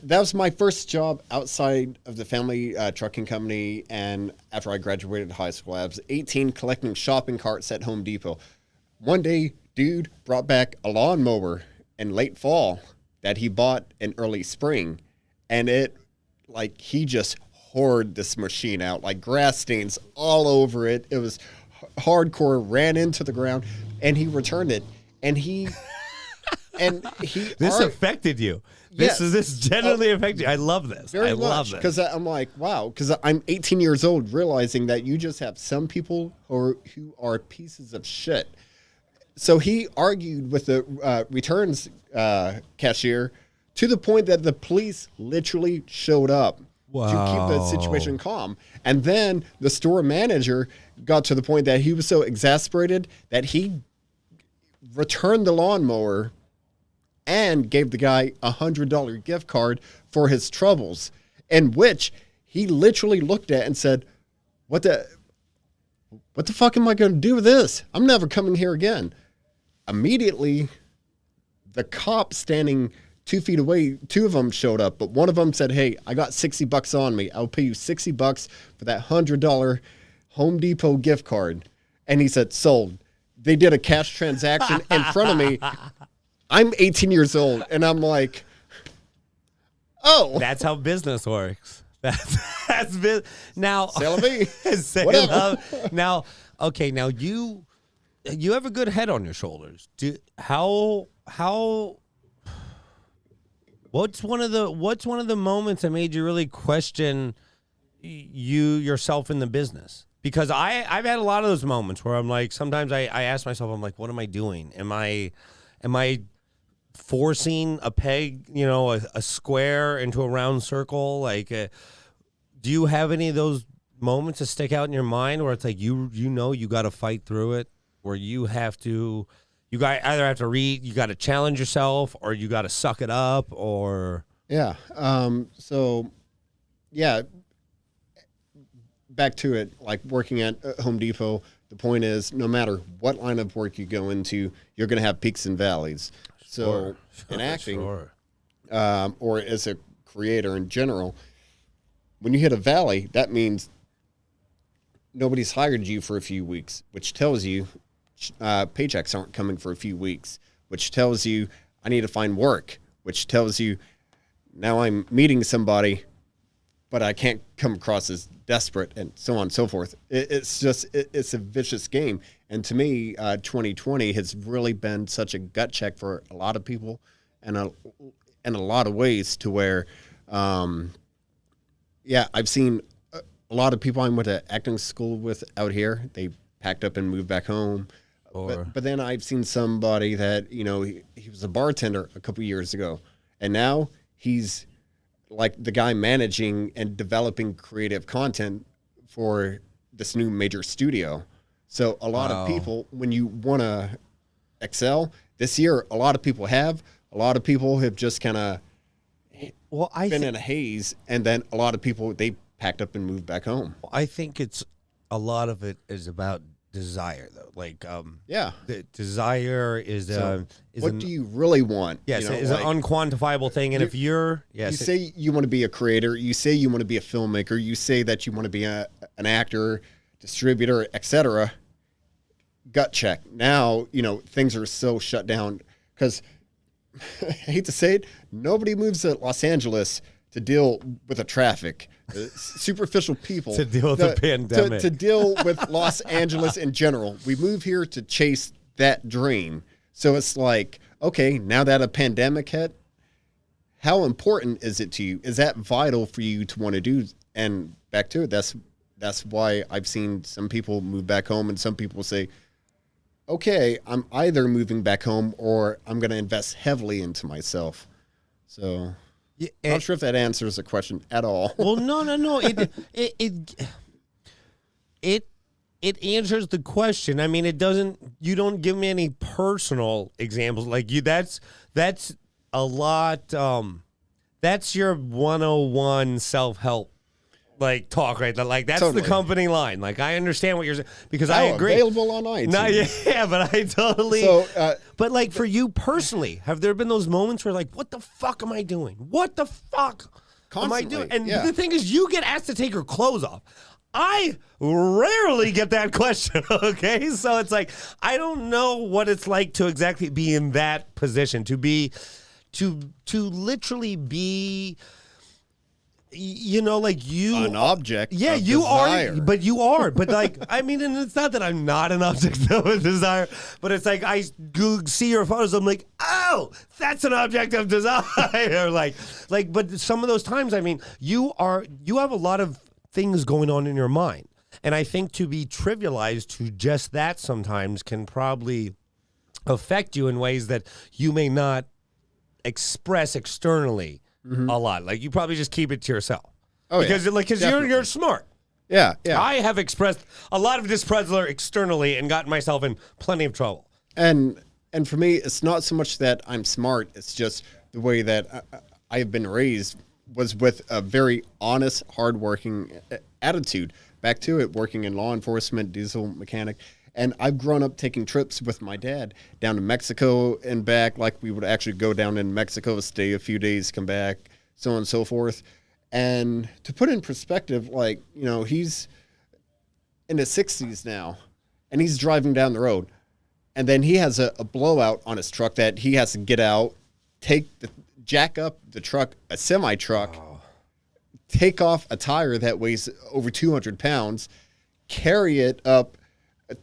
That was my first job outside of the family trucking company. And after I graduated high school, I was 18 collecting shopping carts at Home Depot. One day, dude brought back a lawnmower in late fall that he bought in early spring. And he just hoard this machine out, grass stains all over it. It was hardcore, ran into the ground, and he returned it. And he and This affected you. This genuinely affected you. I love this. Very I much, love this. because I'm like, wow, because I'm 18 years old, realizing that you just have some people who are pieces of shit. So he argued with the returns cashier to the point that the police literally showed up to keep the situation calm. And then the store manager got to the point that he was so exasperated that he returned the lawnmower and gave the guy a $100 gift card for his troubles, in which he literally looked at and said, what the fuck am I going to do with this? I'm never coming here again. Immediately, the cop standing 2 feet away, two of them showed up, but one of them said, hey, I got $60 on me. I'll pay you $60 for that $100 Home Depot gift card. And he said, sold. They did a cash transaction in front of me. I'm 18 years old, and I'm like, oh. That's how business works. That's now. Whatever. Now, okay. Now you have a good head on your shoulders. What's one of the moments that made you really question yourself in the business? Because I've had a lot of those moments where I'm like, sometimes I ask myself, I'm like, what am I doing? Am I forcing a peg, a square into a round circle? Like, do you have any of those moments that stick out in your mind where it's like, you got to fight through it, where you either have to you got to challenge yourself, or you got to suck it up, or. Yeah. Back to it, like working at Home Depot, the point is, no matter what line of work you go into, you're going to have peaks and valleys. So in acting, or as a creator in general, when you hit a valley, that means nobody's hired you for a few weeks, which tells you paychecks aren't coming for a few weeks, which tells you I need to find work, which tells you now I'm meeting somebody, but I can't come across as desperate, and so on and so forth. It's a vicious game. And to me, 2020 has really been such a gut check for a lot of people, and in a lot of ways, to where, I've seen a lot of people I went to acting school with out here. They packed up and moved back home. But then I've seen somebody that, he was a bartender a couple years ago, and now he's like the guy managing and developing creative content for this new major studio. So a lot of people, when you want to excel this year, a lot of people have just kind of been in a haze. And then a lot of people, they packed up and moved back home. I think a lot of it is about desire, though. Like, the desire is what do you really want? Yes, it's an unquantifiable thing. And if you say you want to be a creator, you say you want to be a filmmaker, you say that you want to be an actor, distributor, etc. Gut check. Now, things are so shut down because I hate to say it, nobody moves to Los Angeles to deal with the traffic. Superficial people to deal with the pandemic, to deal with Los Angeles in general. We move here to chase that dream. So it's like, okay, now that a pandemic hit, how important is it to you? Is that vital for you to want to do? And back to it, that's why I've seen some people move back home, and some people say, okay, I'm either moving back home or I'm going to invest heavily into myself. So I'm not sure if that answers the question at all. Well, no. It answers the question. I mean, it doesn't. You don't give me any personal examples like you. That's a lot. That's your 101 self-help talk right there. Like that's totally the company line. Like I understand what you're saying because I agree. Available on iTunes. No, yeah, but I totally. So, but like for you personally, have there been those moments where like, what the fuck am I doing? What the fuck am I doing? And the thing is, you get asked to take your clothes off. I rarely get that question. Okay, so it's like I don't know what it's like to exactly be in that position, to literally be you know, like you, An object. yeah, of you desire. are, but you are, but like, I mean, and it's not that I'm not an object of desire, but it's like I see your photos, I'm like, oh, that's an object of desire, like, but some of those times, I mean, you have a lot of things going on in your mind, and I think to be trivialized to just that sometimes can probably affect you in ways that you may not express externally. A lot. Like you probably just keep it to yourself. Oh, because you're smart. Yeah. I have expressed a lot of displeasure externally and gotten myself in plenty of trouble. And for me, it's not so much that I'm smart. It's just the way that I've been raised was with a very honest, hardworking attitude. Back to it, working in law enforcement, diesel mechanic. And I've grown up taking trips with my dad down to Mexico and back. Like we would actually go down in Mexico, stay a few days, come back, so on and so forth. And to put in perspective, like, you know, he's in his 60s now and he's driving down the road. And then he has a blowout on his truck that he has to get out, jack up the truck, a semi-truck, take off a tire that weighs over 200 pounds, carry it up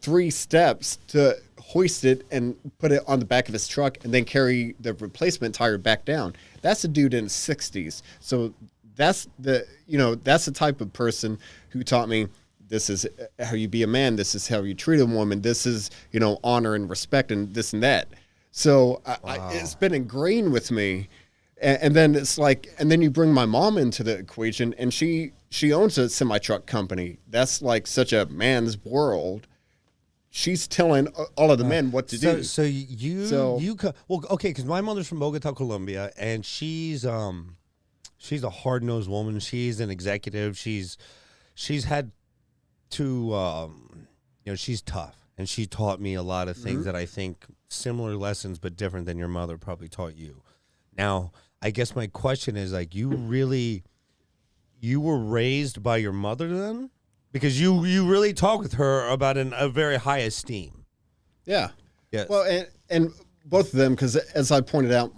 3 steps to hoist it and put it on the back of his truck and then carry the replacement tire back down. That's a dude in his 60s. So that's the type of person who taught me this is how you be a man. This is how you treat a woman. This is, you know, honor and respect and this and that. So it's been ingrained with me. And then it's like, and then you bring my mom into the equation and she owns a semi-truck company. That's like such a man's world. She's telling all of the men what to do. Well, okay, because my mother's from Bogota, Colombia, and she's a hard-nosed woman. She's an executive. She's had to, she's tough, and she taught me a lot of things that I think similar lessons, but different than your mother probably taught you. Now, I guess my question is, like, you were raised by your mother then? Because you really talk with her about a very high esteem. Yeah. Yes. Well, and both of them, because as I pointed out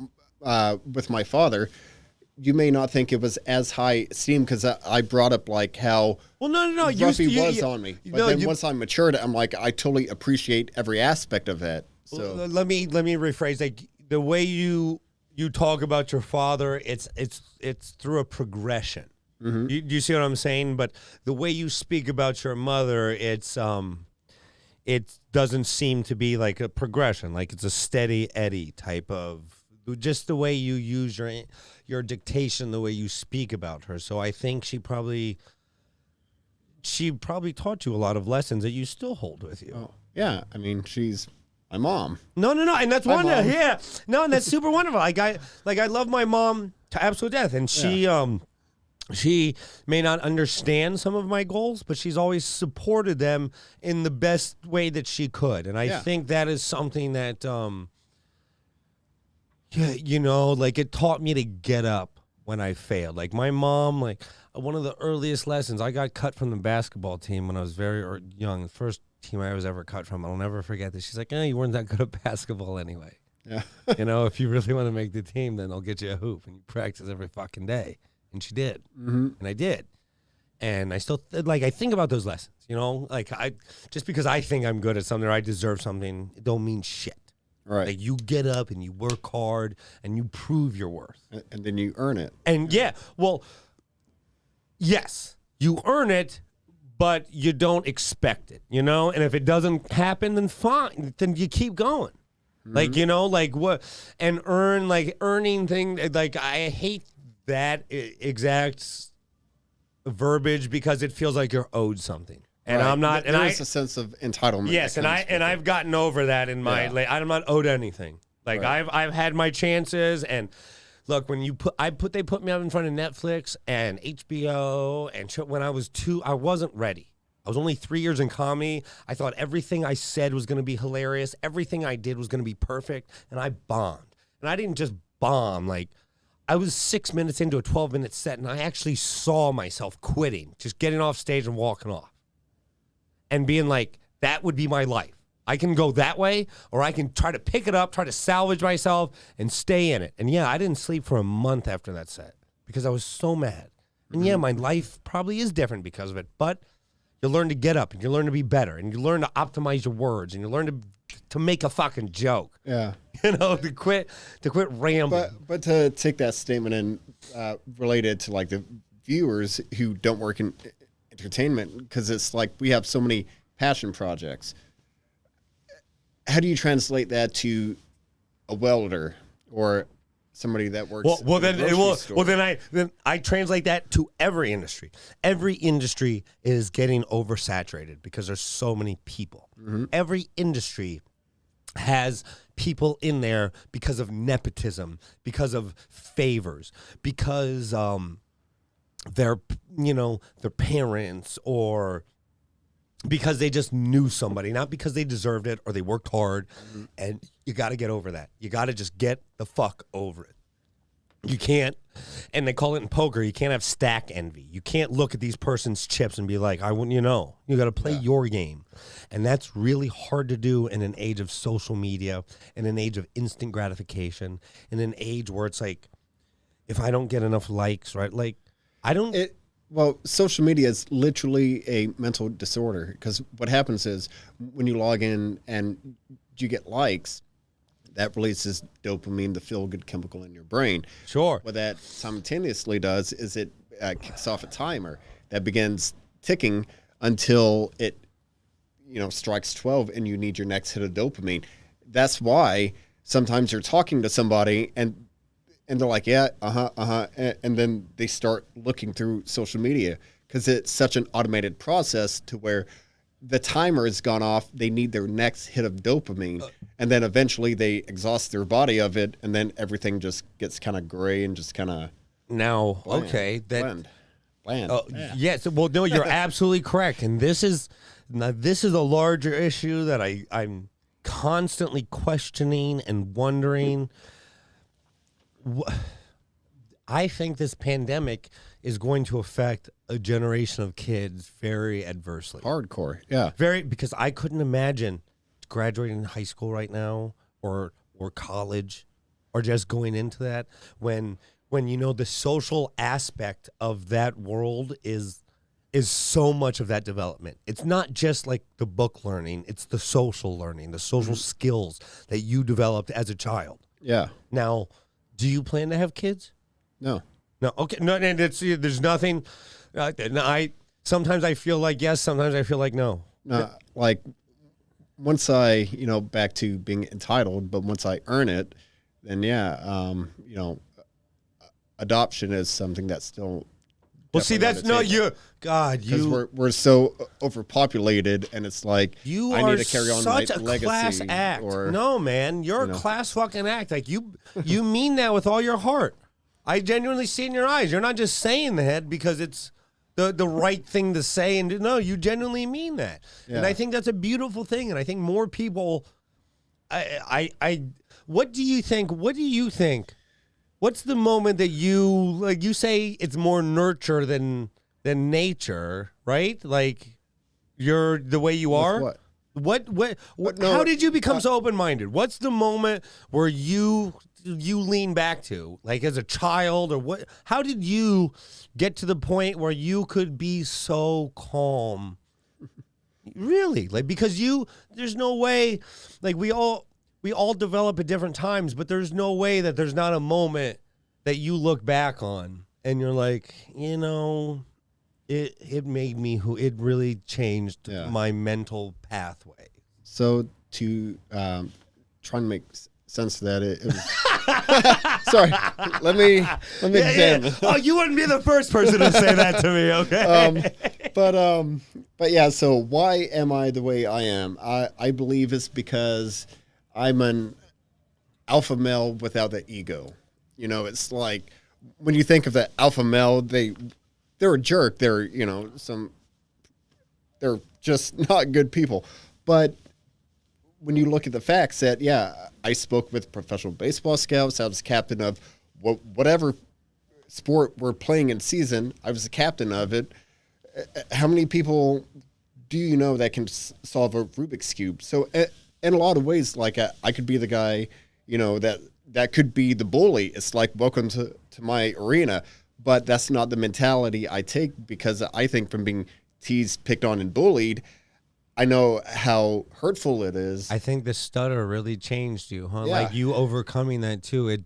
with my father, you may not think it was as high esteem because I brought up like how rough he was on me. But once I matured, I'm like, I totally appreciate every aspect of that. So let me rephrase. Like the way you talk about your father, it's through a progression. Mm-hmm. You see what I'm saying? But the way you speak about your mother, it doesn't seem to be like a progression. Like it's a steady Eddie type of, just the way you use your dictation, the way you speak about her. So I think she probably taught you a lot of lessons that you still hold with you. Oh, yeah. I mean, she's my mom. No, and that's wonderful. Yeah, no, and that's super wonderful. I love my mom to absolute death, and she may not understand some of my goals, but she's always supported them in the best way that she could. And I think that is something that, it taught me to get up when I failed. Like my mom, like one of the earliest lessons, I got cut from the basketball team when I was very young. The first team I was ever cut from. I'll never forget this. She's like, you weren't that good at basketball anyway. Yeah. If you really want to make the team, then I'll get you a hoop and you practice every fucking day. And she did, and I did, and I still I think about those lessons. Just because I think I'm good at something or I deserve something, it don't mean shit. Right? Like you get up and you work hard and you prove your worth, and then you earn it. And yes, you earn it, but you don't expect it. And if it doesn't happen, then fine. Then you keep going. Mm-hmm. Earning thing. Like I hate that exact verbiage because it feels like you're owed something, and I'm not. And there's a sense of entitlement. Yes, I've gotten over that in my. I'm not owed anything. Like I've had my chances, and look, when they put me up in front of Netflix and HBO, and when I was 2, I wasn't ready. I was only 3 years in comedy. I thought everything I said was going to be hilarious. Everything I did was going to be perfect, and I bombed. And I didn't just bomb like. I was 6 minutes into a 12-minute set, and I actually saw myself quitting, just getting off stage and walking off, and being like, that would be my life. I can go that way, or I can try to pick it up, try to salvage myself, and stay in it. And, I didn't sleep for a month after that set because I was so mad. And yeah, my life probably is different because of it, but you learn to get up and you learn to be better and you learn to optimize your words and you learn to make a fucking joke. Yeah. To quit rambling. But to take that statement and relate it to like the viewers who don't work in entertainment, because it's like we have so many passion projects. How do you translate that to a welder or somebody that works? Then I translate that to every industry. Every industry is getting oversaturated because there's so many people. Every industry has people in there because of nepotism, because of favors, because their parents, or because they just knew somebody, not because they deserved it or they worked hard. And you got to get over that. You got to just get the fuck over it. You can't, and they call it in poker, you can't have stack envy. You can't look at these person's chips and be like, I wouldn't, you got to play your game. And that's really hard to do in an age of social media, in an age of instant gratification, in an age where it's like, if I don't get enough likes, right? Like, Well, social media is literally a mental disorder, because what happens is when you log in and you get likes, that releases dopamine, the feel-good chemical in your brain. Sure. What that simultaneously does is it kicks off a timer that begins ticking until it, strikes 12 and you need your next hit of dopamine. That's why sometimes you're talking to somebody and they're like, yeah, and then they start looking through social media because it's such an automated process to where the timer has gone off. They need their next hit of dopamine, and then eventually they exhaust their body of it, and then everything just gets kind of gray and just kind of bland. Yeah. Yes. Well, no, you're absolutely correct, and this is a larger issue that I'm constantly questioning and wondering. I think this pandemic is going to affect a generation of kids very adversely. Hardcore, yeah. Because I couldn't imagine graduating high school right now or college or just going into that when the social aspect of that world is so much of that development. It's not just like the book learning, it's the social learning, the social skills that you developed as a child. Yeah. Now, do you plan to have kids? No. No. Okay. No. And there's nothing. Sometimes I feel like yes. Sometimes I feel like no. No. Like once I, back to being entitled, but once I earn it, then yeah, adoption is something that's still. Well, see, that's no you. God, because we're so overpopulated, and it's like I need to carry on my such a legacy. Class act. Or, no, man, you're a class fucking act. Like you mean that with all your heart. I genuinely see it in your eyes. You're not just saying that because it's the right thing to say, and no, you genuinely mean that. Yeah. And I think that's a beautiful thing. And I think more people. What do you think? What do you think? What's the moment that you say it's more nurture than nature, right? Like you're the way you are. What? No, how did you become so open-minded? What's the moment where you lean back to, like as a child, or what? How did you get to the point where you could be so calm? Really, like because there's no way, like we all develop at different times, but there's no way that there's not a moment that you look back on and you're like, it made me who it really changed my mental pathway. So to try and make sense of that, it was sorry. Let me examine. Yeah. Oh, you wouldn't be the first person to say that to me, okay? But yeah. So why am I the way I am? I believe it's because I'm an alpha male without the ego. It's like when you think of the alpha male, they're a jerk. They're they're just not good people. But when you look at the facts that, I spoke with professional baseball scouts. I was captain of whatever sport we're playing in season. I was the captain of it. How many people do you know that can solve a Rubik's Cube? So in a lot of ways, like I could be the guy, that could be the bully. It's like, welcome to my arena. but that's not the mentality I take, because I think from being teased, picked on, and bullied, I know how hurtful it is. I think the stutter really changed you, huh? Yeah. Like you overcoming that too. It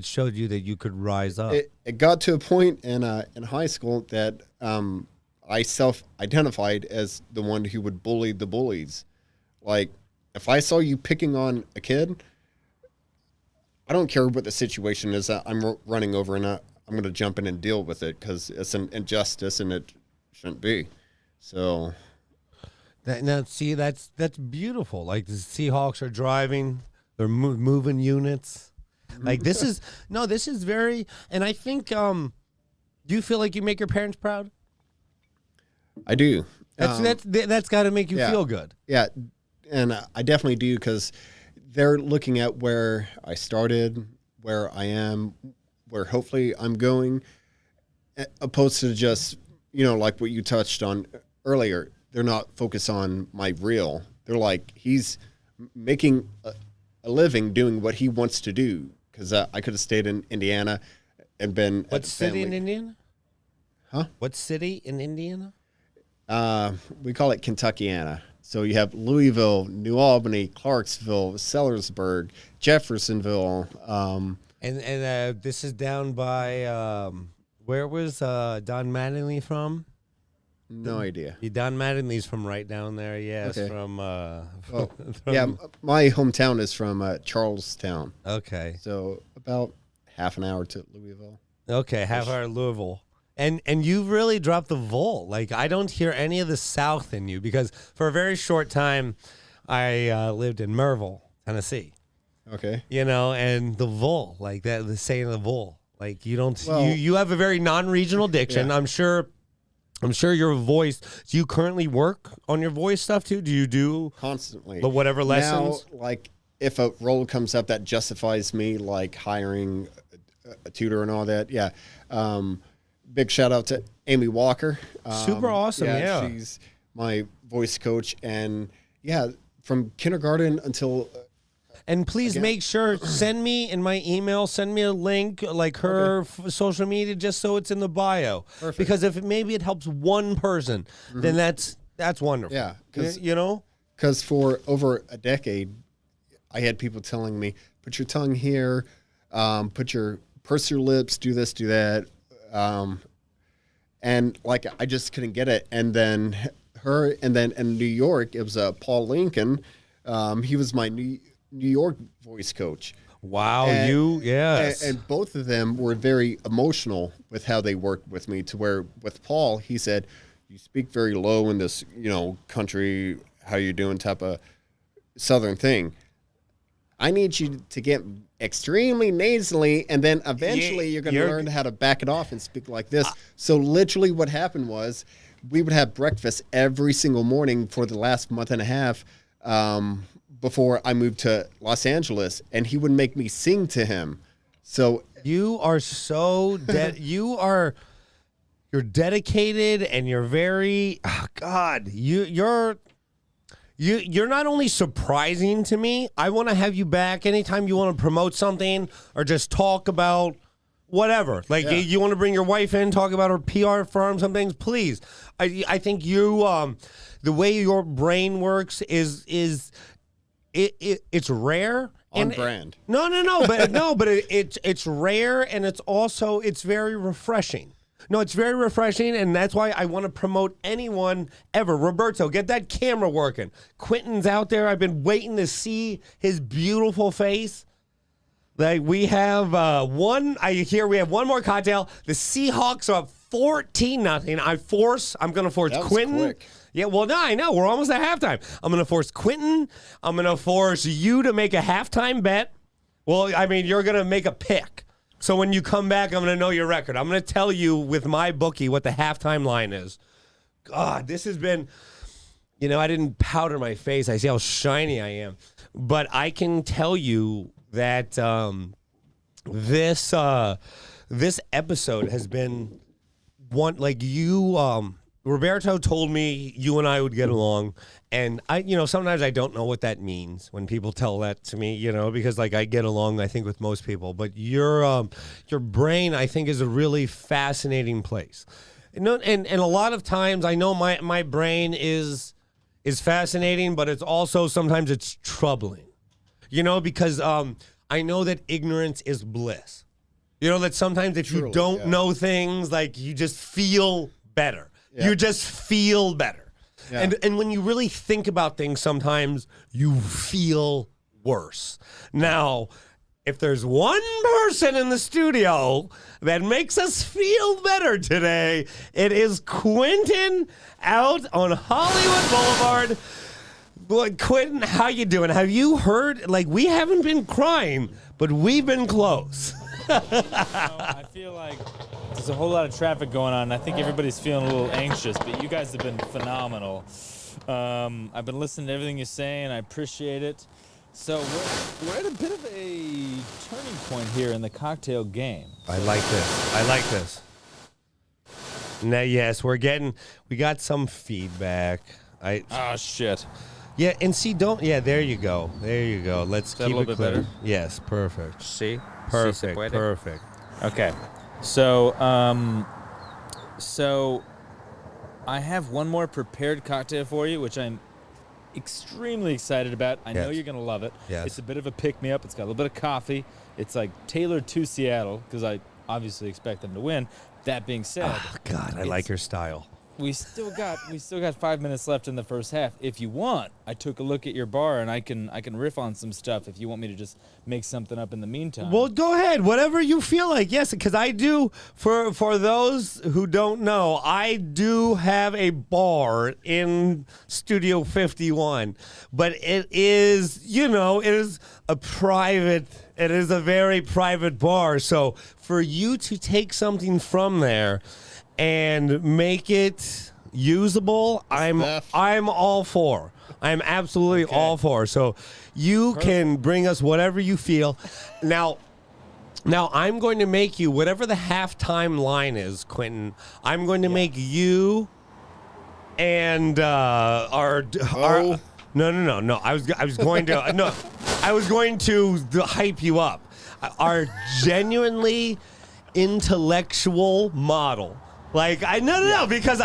showed you that you could rise up. It got to a point in high school that I self-identified as the one who would bully the bullies. Like, if I saw you picking on a kid, I don't care what the situation is. I'm running over and I'm going to jump in and deal with it, because it's an injustice and it shouldn't be. So, Now, see, that's beautiful. Like the Seahawks are driving, they're moving units. Like this is very. And I think, do you feel like you make your parents proud? I do. That's got to make you feel good. Yeah, and I definitely do, because they're looking at where I started, where I am, where hopefully I'm going, opposed to just, like what you touched on earlier. They're not focused on my reel. They're like, he's making a living doing what he wants to do. Because I could have stayed in Indiana and been. What city in Indiana? Huh? What city in Indiana? We call it Kentuckiana. So you have Louisville, New Albany, Clarksville, Sellersburg, Jeffersonville. And this is down by where was Don Mattingly from? No idea. Don Mattingly's from right down there. Yes, Okay. from Yeah, my hometown is from Charlestown. Okay. So about half an hour to Louisville. Okay, half hour Louisville. And you've really dropped the volt. Like, I don't hear any of the South in you, because for a very short time, I lived in Merville, Tennessee. Okay. And the vol, like that, the saying the vol. Like, you don't, Well, you have a very non-regional diction. Yeah. I'm sure your voice, do you currently work on your voice stuff too? Do you do Constantly. the whatever lessons? Now, like, if a role comes up that justifies me, like hiring a tutor and all that, yeah. Big shout out to Amy Walker. Super awesome, yeah. She's my voice coach. And, yeah, from kindergarten until... And please make sure, send me in my email, send me a link, like her social media, just so it's in the bio. Perfect. Because if maybe it helps one person, then that's wonderful. Yeah. Because for over a decade, I had people telling me, put your tongue here, purse your lips, do this, do that. And like, I just couldn't get it. And then in New York, it was Paul Lincoln. He was my New York voice coach. Wow, and, And both of them were very emotional with how they worked with me, to where with Paul, he said, you speak very low in this, country, how you doing type of Southern thing. I need you to get extremely nasally, and then eventually you're going to learn how to back it off and speak like this. So literally what happened was, we would have breakfast every single morning for the last month and a half, before I moved to Los Angeles, and he would make me sing to him. So you are so you're dedicated, and you're very you're not only surprising to me. I want to have you back anytime you want to promote something or just talk about whatever. Like you want to bring your wife in, talk about her PR firm, some things, please. I think you the way your brain works is it's rare. On brand. But it's rare, and it's very refreshing. No, it's very refreshing, and that's why I want to promote anyone ever. Roberto, get that camera working. Quinton's out there. I've been waiting to see his beautiful face. Like, we have one more cocktail. The Seahawks are up 14-0. I'm going to force Quinton. Quick. Yeah, well, no, I know. We're almost at halftime. I'm going to force Quinton. I'm going to force you to make a halftime bet. Well, I mean, you're going to make a pick. So when you come back, I'm going to know your record. I'm going to tell you with my bookie what the halftime line is. God, this has been, I didn't powder my face. I see how shiny I am. But I can tell you that this episode has been one, like, you Roberto told me you and I would get along, and sometimes I don't know what that means when people tell that to me, because like I get along, I think, with most people, but your brain, I think, is a really fascinating place. And a lot of times I know my brain is fascinating, but it's also sometimes it's troubling, because I know that ignorance is bliss. That sometimes if you don't know things, like you just feel better. Yeah. You just feel better. Yeah. And when you really think about things, sometimes you feel worse. Now, if there's one person in the studio that makes us feel better today, it is Quinton out on Hollywood Boulevard. Boy, Quinton, how you doing? Have you heard? Like, we haven't been crying, but we've been close. I feel like there's a whole lot of traffic going on. I think everybody's feeling a little anxious, but you guys have been phenomenal. I've been listening to everything you're saying. I appreciate it. So we're at a bit of a turning point here in the cocktail game. I like this. Now, yes, we got some feedback. Oh, shit. Yeah, and see, there you go. Let's keep it clear. Better? Yes, perfect. See? Perfect. Okay. So I have one more prepared cocktail for you, which I'm extremely excited about. I know you're going to love it. Yes. It's a bit of a pick-me-up. It's got a little bit of coffee. It's like tailored to Seattle because I obviously expect them to win. That being said, oh God, I like your style. We still got 5 minutes left in the first half. If you want, I took a look at your bar and I can riff on some stuff if you want me to just make something up in the meantime. Well, go ahead, whatever you feel like. Yes, because I do. For those who don't know, I do have a bar in Studio 51, but it is a very private bar. So for you to take something from there and make it usable, I'm all for. I'm absolutely all for. So you can bring us whatever you feel. Now I'm going to make you whatever the halftime line is, Quinton. I'm going to make you and our no. I was going to hype you up. Our genuinely intellectual model. Like, because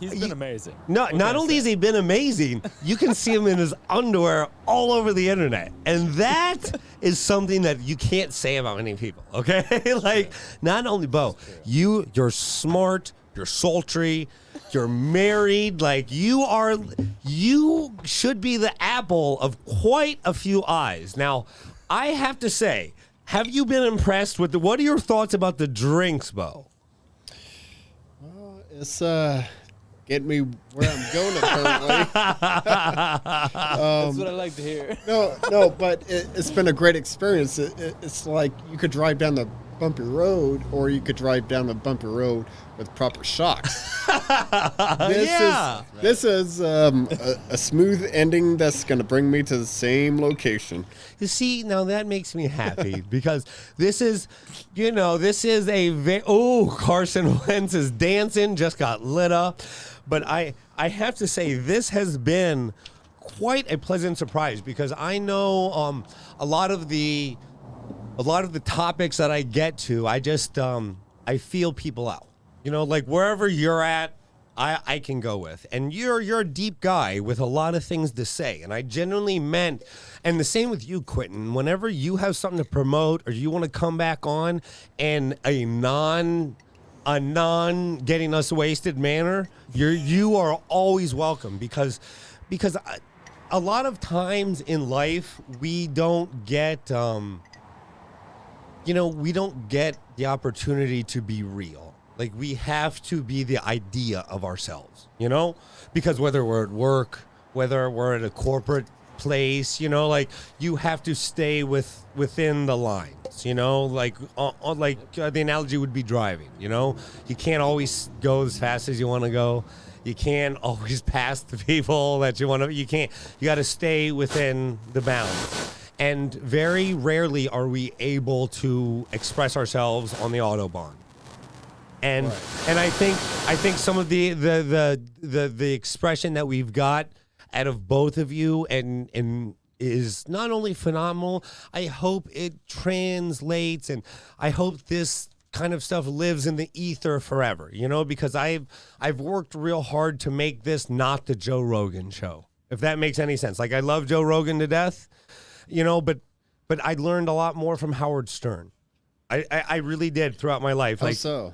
he's been amazing. Not only has he been amazing, you can see him in his underwear all over the internet. And that is something that you can't say about many people, okay? Like, not only, Bo, you're smart, you're sultry, you're married, like, you should be the apple of quite a few eyes. Now, I have to say, have you been impressed with what are your thoughts about the drinks, Bo? It's getting me where I'm going apparently. That's what I like to hear. No, but it's been a great experience. It's like you could drive down the bumpy road, or you could drive down the bumpy road with proper shocks. This is a smooth ending that's going to bring me to the same location. You see, now that makes me happy because this is Carson Wentz is dancing, just got lit up. But I have to say, this has been quite a pleasant surprise because I know a lot of the topics that I get to, I just I feel people out. Like wherever you're at, I can go with. And you're a deep guy with a lot of things to say. And I genuinely meant, and the same with you, Quinton, whenever you have something to promote or you want to come back on in a non getting us wasted manner, you are always welcome because a lot of times in life we don't get we don't get the opportunity to be real. Like, we have to be the idea of ourselves, because whether we're at work, whether we're at a corporate place, like you have to stay within the lines, like the analogy would be driving, you can't always go as fast as you want to go. You can't always pass the people that you want to, you got to stay within the bounds. And very rarely are we able to express ourselves on the Autobahn. And I think some of the expression that we've got out of both of you and is not only phenomenal. I hope it translates, and I hope this kind of stuff lives in the ether forever, because I've worked real hard to make this not the Joe Rogan show, if that makes any sense. Like, I love Joe Rogan to death, but I learned a lot more from Howard Stern. I really did throughout my life. Like, to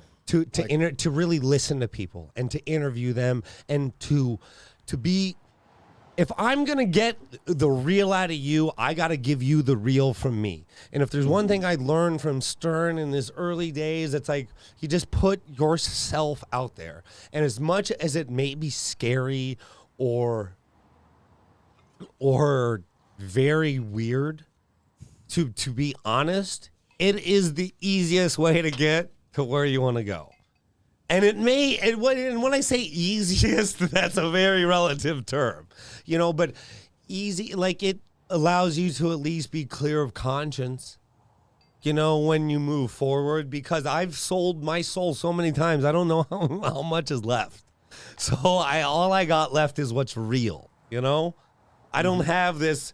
really listen to people and to interview them and to be. If I'm going to get the real out of you, I got to give you the real from me. And if there's one thing I learned from Stern in his early days, it's like, you just put yourself out there. And as much as it may be scary or very weird, to be honest, it is the easiest way to get to where you want to go. And when I say easiest, that's a very relative term, but easy, like, it allows you to at least be clear of conscience, when you move forward, because I've sold my soul so many times. I don't know how much is left. So all I got left is what's real, I don't have this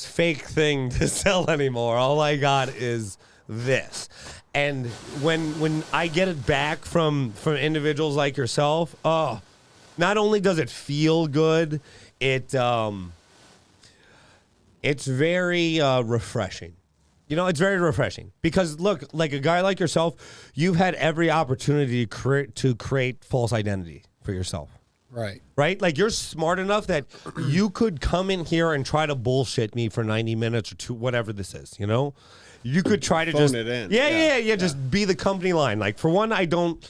fake thing to sell anymore. All I got is this. And when I get it back from individuals like yourself, not only does it feel good, it's very refreshing. It's very refreshing because, look, like a guy like yourself, you've had every opportunity to create false identity for yourself. Right? Like, you're smart enough that you could come in here and try to bullshit me for 90 minutes or two, whatever this is, You could try to phone just it in. Yeah. Just be the company line. Like, for one, I don't,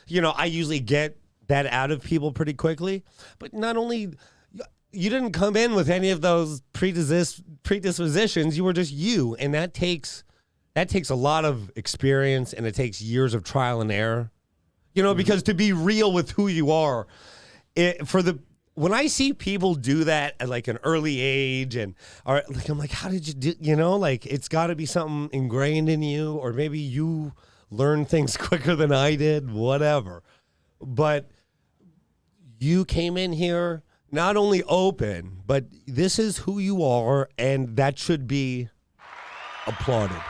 I usually get that out of people pretty quickly. But not only, you didn't come in with any of those predispositions. You were just you, and that takes a lot of experience, and it takes years of trial and error. Because to be real with who you are, when I see people do that at like an early age, I'm like, how did you do? Like, it's got to be something ingrained in you, or maybe you learned things quicker than I did, whatever. But you came in here not only open, but this is who you are, and that should be applauded.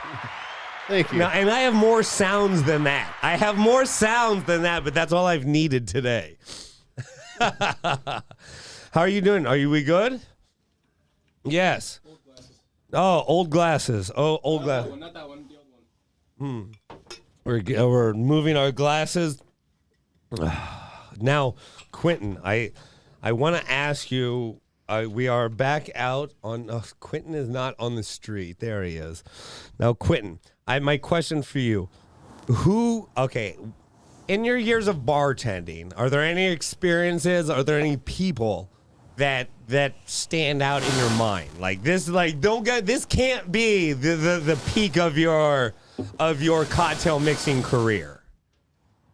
Thank you. Now, and I have more sounds than that. But that's all I've needed today. How are you doing? We good? Yes. Old glasses. Oh, old glasses. Oh, old glasses. Not that one, the old one. We're moving our glasses. Now, Quinton, I want to ask you. We are back out on. Quinton is not on the street. There he is. Now, Quinton, my question for you: in your years of bartending, are there any experiences? Are there any people that stand out in your mind? Like this, this can't be the peak of your cocktail mixing career.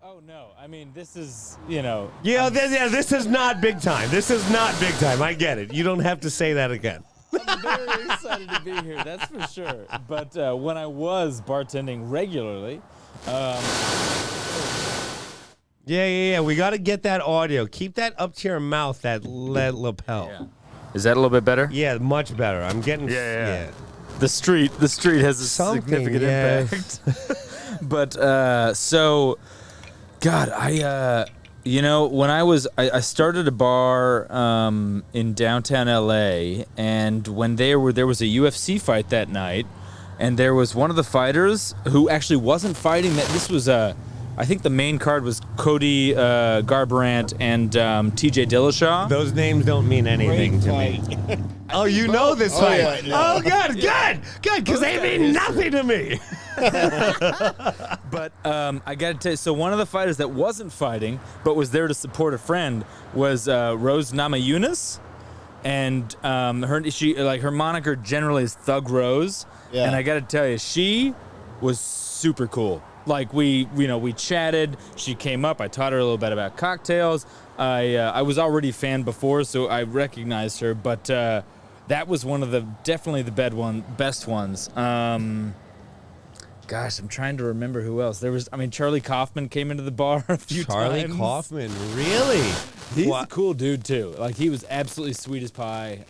Oh no, I mean, this is, this is not big time. This is not big time. I get it. You don't have to say that again. I'm very excited to be here, that's for sure. But when I was bartending regularly, Yeah. We got to get that audio. Keep that up to your mouth, that lapel. yeah. Is that a little bit better? Yeah, much better. I'm getting. Yeah. The street has a significant impact. But God, when I started a bar in downtown LA, and when there was a UFC fight that night, and there was one of the fighters who actually wasn't fighting. This was I think the main card was Cody Garbrandt and TJ Dillashaw. Those names don't mean anything to me. Oh, you know this fight. Yeah, Oh, good, because they mean nothing to me. But I got to tell you, so one of the fighters that wasn't fighting but was there to support a friend was Rose Namajunas, and her moniker generally is Thug Rose. Yeah. And I got to tell you, she was super cool. Like we chatted. She came up. I taught her a little bit about cocktails. I was already a fan before, so I recognized her. But that was one of definitely the best ones. Gosh, I'm trying to remember who else. Charlie Kaufman came into the bar a few Charlie times. Kaufman, really? He's a cool dude, too. Like, he was absolutely sweet as pie.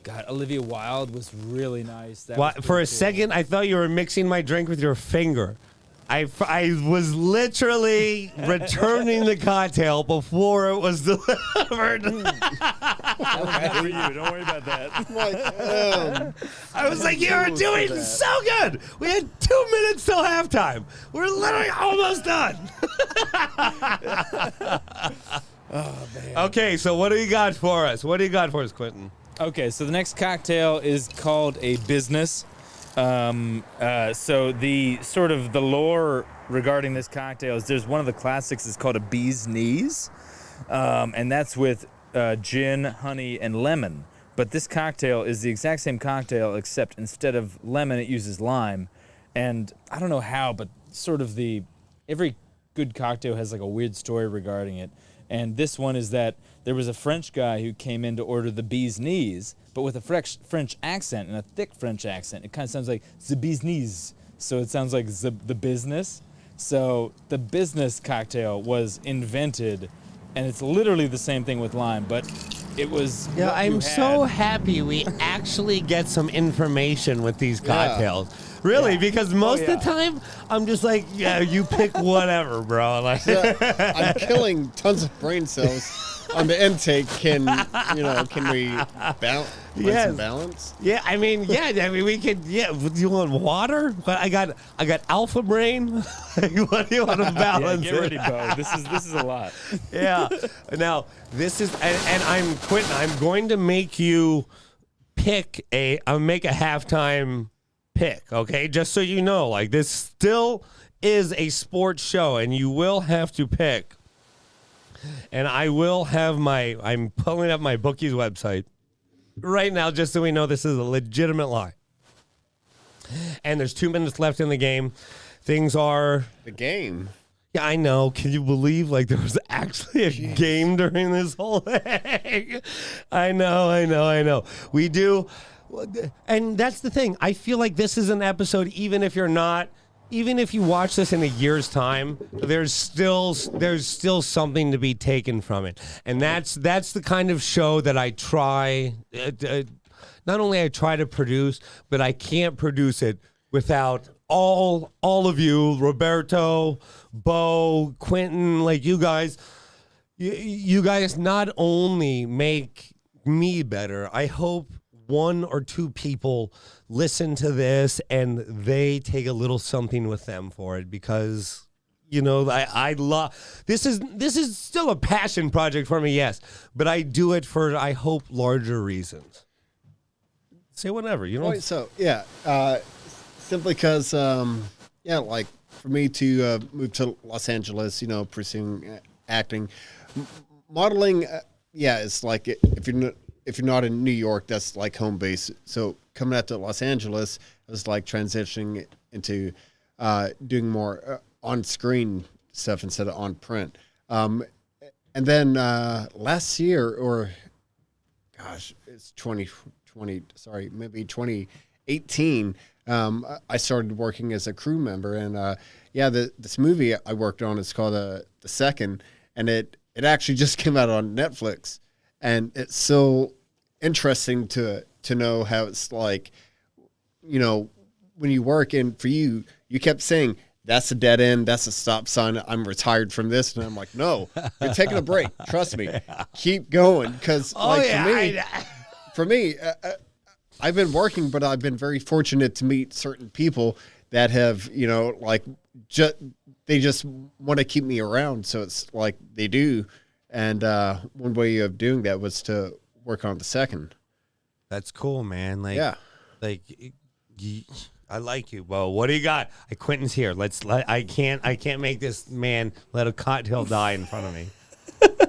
God, Olivia Wilde was really nice. That was For a cool. second, I thought you were mixing my drink with your finger. I was literally returning the cocktail before it was delivered. That's for you. Don't worry about that. I was like, you're doing so good. We had 2 minutes till halftime. We're literally almost done. Oh, man. Okay, so what do you got for us? What do you got for us, Quinton? Okay, so the next cocktail is called a business. So the sort of the lore regarding this cocktail is there's one of the classics is called a bee's knees, and that's with gin, honey, and lemon. But this cocktail is the exact same cocktail except instead of lemon it uses lime, and I don't know how, but sort of every good cocktail has like a weird story regarding it. And this one is that there was a French guy who came in to order the bee's knees, but with a French accent and a thick French accent. It kind of sounds like the bee's knees. So it sounds like the business. So the business cocktail was invented, and it's literally the same thing with lime, but it was. Yeah, I'm so happy we actually get some information with these cocktails. Really, because most of the time, I'm just like, yeah, you pick whatever, bro. Like, I'm killing tons of brain cells on the intake. Can we some balance? Yeah, I mean, we could. Yeah, do you want water? But I got alpha brain. What do you want to balance? Get ready, Bo. This is a lot. Yeah. Now this is, and I'm Quinton. I'm going to make you pick I'll make a halftime pick, okay? Just so you know, like, this still is a sports show, and you will have to pick. And I will have I'm pulling up my bookie's website right now, just so we know this is a legitimate lie. And there's 2 minutes left in the game. Things are... The game? Yeah, I know. Can you believe, like, there was actually a game during this whole thing? I know. We do... And that's the thing. I feel like this is an episode, even if you watch this in a year's time, there's still something to be taken from it. And that's the kind of show that I try, not only I try to produce, but I can't produce it without all of you, Roberto, Bo, Quinton, like you guys not only make me better, I hope 1 or 2 people listen to this and they take a little something with them for it, because I love this is still a passion project for me, yes, but I do it for, I hope, larger reasons. Say whatever, So simply because like for me to move to Los Angeles, pursuing acting, modeling, it's like if you're not in New York, that's like home base. So coming out to Los Angeles, I was like transitioning into doing more on-screen stuff instead of on print. And then last year, or gosh, it's 2020, sorry, maybe 2018, I started working as a crew member. And this movie I worked on is called The Second, and it actually just came out on Netflix. And it's so interesting to know how it's like, when you work, and for you kept saying, that's a dead end, that's a stop sign, I'm retired from this. And I'm like, no, you're taking a break. Trust me. Keep going. Because for me, I've been working, but I've been very fortunate to meet certain people that have, they just want to keep me around. So it's like they do. And one way of doing that was to work on The Second. That's cool, man. Like, yeah. Like, I like you. Well, what do you got? Quinton's here. I can't make this man let a cocktail die in front of me.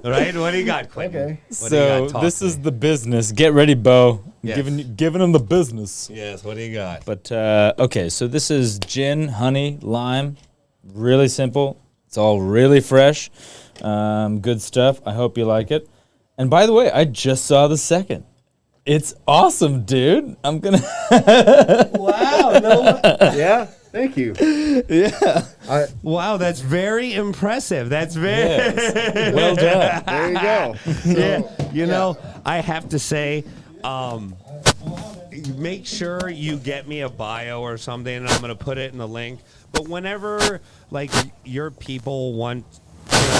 All right? What do you got, Quinton? Okay. So this is the business. Get ready, Bo. Yes. Giving them the business. Yes, what do you got? But, okay, so this is gin, honey, lime. Really simple. It's all really fresh. Good stuff. I hope you like it. And by the way, I just saw The Second. It's awesome, dude. I'm gonna. Wow. No. Yeah. Thank you. Yeah. Wow, that's very impressive. That's very Yes. Well done. There you go. yeah. You know, I have to say, make sure you get me a bio or something, and I'm gonna put it in the link. But whenever like your people want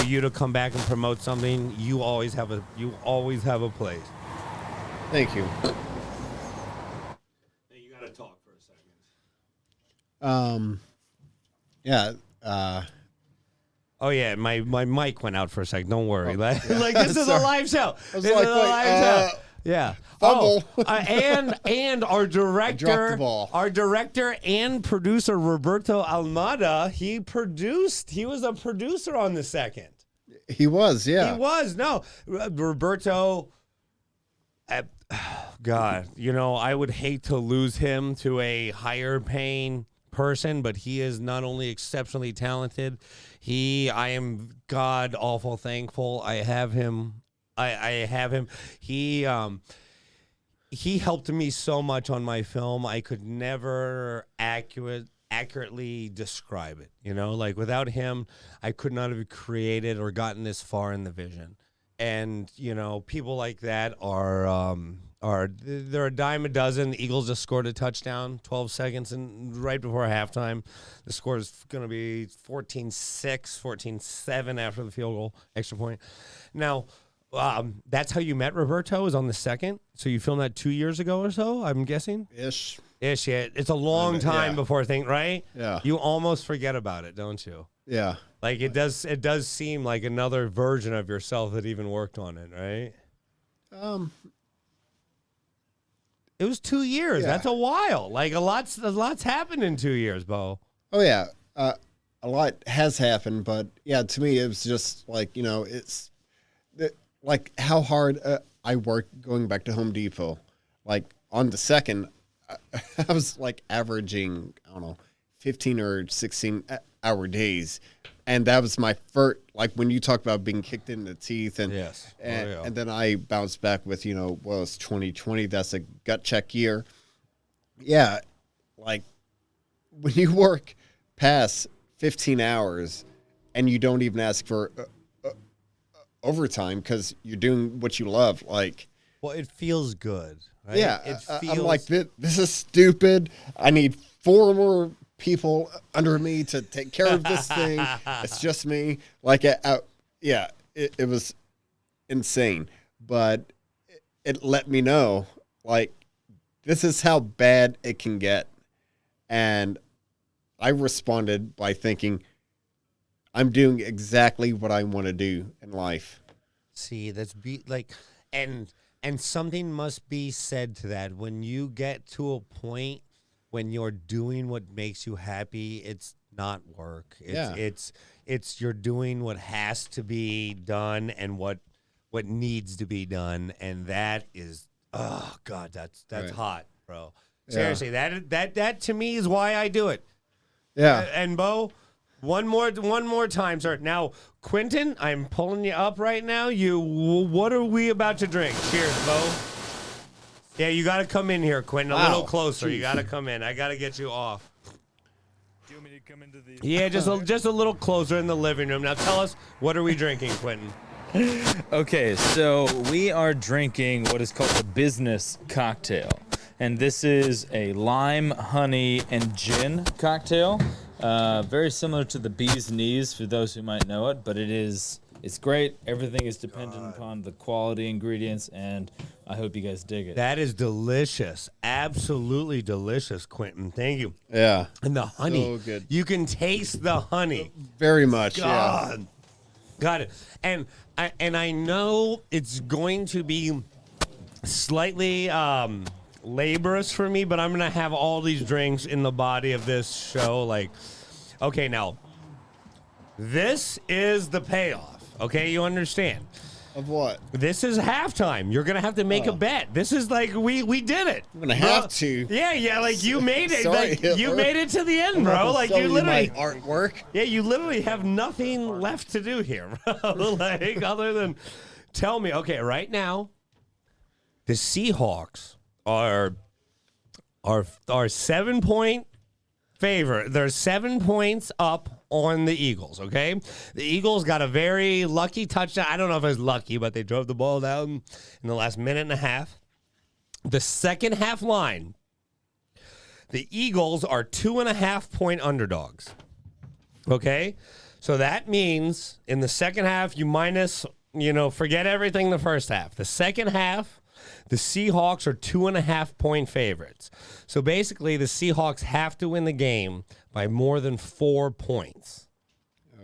you to come back and promote something, you always have a place. Thank you. You gotta talk for a second. Yeah. Oh yeah, my mic went out for a second. Don't worry. Like this is a live show. This is a like, live show. Yeah. Fumble. Oh, and our director, dropped the ball. our director and producer Roberto Almada, he was a producer on the second. He was, yeah. He was. No, Roberto. God, I would hate to lose him to a higher paying person, but he is not only exceptionally talented. I am god awful thankful I have him. I have him. He helped me so much on my film. I could never accurately describe it. Like without him, I could not have created or gotten this far in the vision. And people like that are they're a dime a dozen. The Eagles just scored a touchdown, 12 seconds, and right before halftime, the score is going to be 14-6, 14-7 after the field goal, extra point. Now, that's how you met Roberto, is on the second. So you filmed that 2 years ago or so, I'm guessing? Ish. Yeah. It's a long time Yeah. before right? Yeah. You almost forget about it, don't you? Yeah. Like it does seem like another version of yourself that even worked on it, right? It was 2 years. Yeah. That's a while. Like a lot's happened in 2 years, Bo. Oh, yeah. A lot has happened, but yeah, to me, it was just like, it's like how hard I worked going back to Home Depot. Like on the second, I was like averaging, I don't know, 15 or 16 hour days. And that was my first, like when you talk about being kicked in the teeth and, Yes. and then I bounced back with, well, it's 2020. That's a gut check year. Yeah. Like when you work past 15 hours and you don't even ask for overtime because you're doing what you love. Like, well, it feels good. Right? Yeah. It feels. I'm like, this is stupid. I need 4 more people under me to take care of this thing. It's just me. Like, it was insane, but it let me know, like, this is how bad it can get. And I responded by thinking, I'm doing exactly what I want to do in life. See, and something must be said to that. When you get to a point when you're doing what makes you happy, it's not work. It's you're doing what has to be done and what needs to be done, and that is, oh God, that's Right. hot, bro. Seriously, that to me is why I do it. Yeah. And Bo, one more time, sir. Now, Quinton, I'm pulling you up right now. What are we about to drink? Cheers, Bo. Yeah, you got to come in here, Quinton. A little closer. You got to come in. I got to get you off. Do you want me to come into the? Yeah, just a little closer in the living room. Now, tell us, what are we drinking, Quinton? Okay, so we are drinking what is called the business cocktail. And this is a lime, honey, and gin cocktail. Very similar to the bee's knees for those who might know it, but it's great. Everything is dependent upon the quality ingredients, and I hope you guys dig it. That is delicious. Absolutely delicious, Quinton. Thank you. Yeah. And the honey. So good. You can taste the honey. Very much. God. Yeah. Got it. And I know it's going to be slightly laborious for me, but I'm going to have all these drinks in the body of this show. Like, okay, now, this is the payoff. Okay, you understand? Of what? This is halftime. You're going to have to make a bet. This is like, we did it. I'm gonna have to. Yeah, like you made it. Sorry, Like, Hitler. you made it to the end, I'm bro. not Like selling you you literally my artwork. Yeah, you literally have nothing left to do here, bro. Like other than tell me, okay, right now, The Seahawks are 7-point favorite. They're 7 points up on the Eagles, okay? The Eagles got a very lucky touchdown. I don't know if it was lucky, but they drove the ball down in the last minute and a half. The second half line, the Eagles are 2.5-point underdogs, okay? So that means in the second half, you minus, forget everything the first half. The second half, the Seahawks are 2.5-point favorites. So basically, the Seahawks have to win the game by more than 4 points.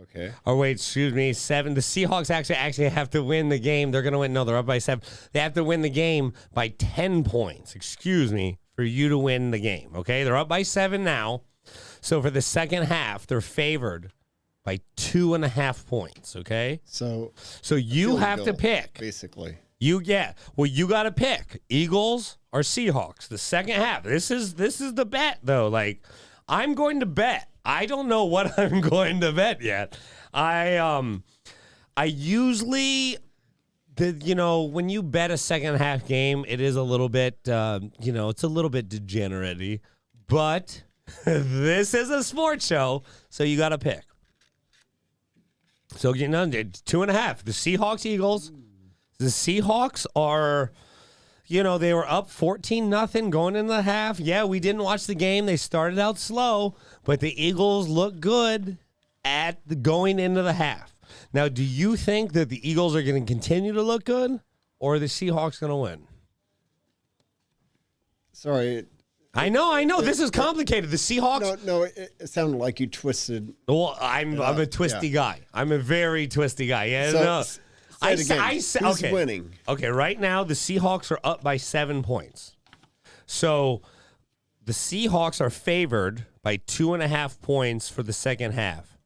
Okay. Or wait, excuse me, 7. The Seahawks actually have to win the game. They're going to win. No, they're up by 7. They have to win the game by 10 points, excuse me, for you to win the game. Okay, they're up by 7 now. So for the second half, they're favored by 2.5 points. Okay. So you have to pick. Basically. You got to pick Eagles or Seahawks. The second half. This is the bet though. Like, I'm going to bet. I don't know what I'm going to bet yet. I usually when you bet a second half game, it is a little bit it's a little bit degenerate-y. But this is a sports show, so you got to pick. So 2.5. The Seahawks, Eagles. The Seahawks are, they were up 14-0 going into the half. Yeah, we didn't watch the game. They started out slow, but the Eagles look good going into the half. Now, do you think that the Eagles are going to continue to look good, or are the Seahawks going to win? Sorry. I know. This is complicated. The Seahawks. No. It sounded like you twisted. Well, I'm a twisty guy. I'm a very twisty guy. Yeah. So, no. Who's winning? Okay, right now the Seahawks are up by 7 points. So the Seahawks are favored by 2.5 points for the second half.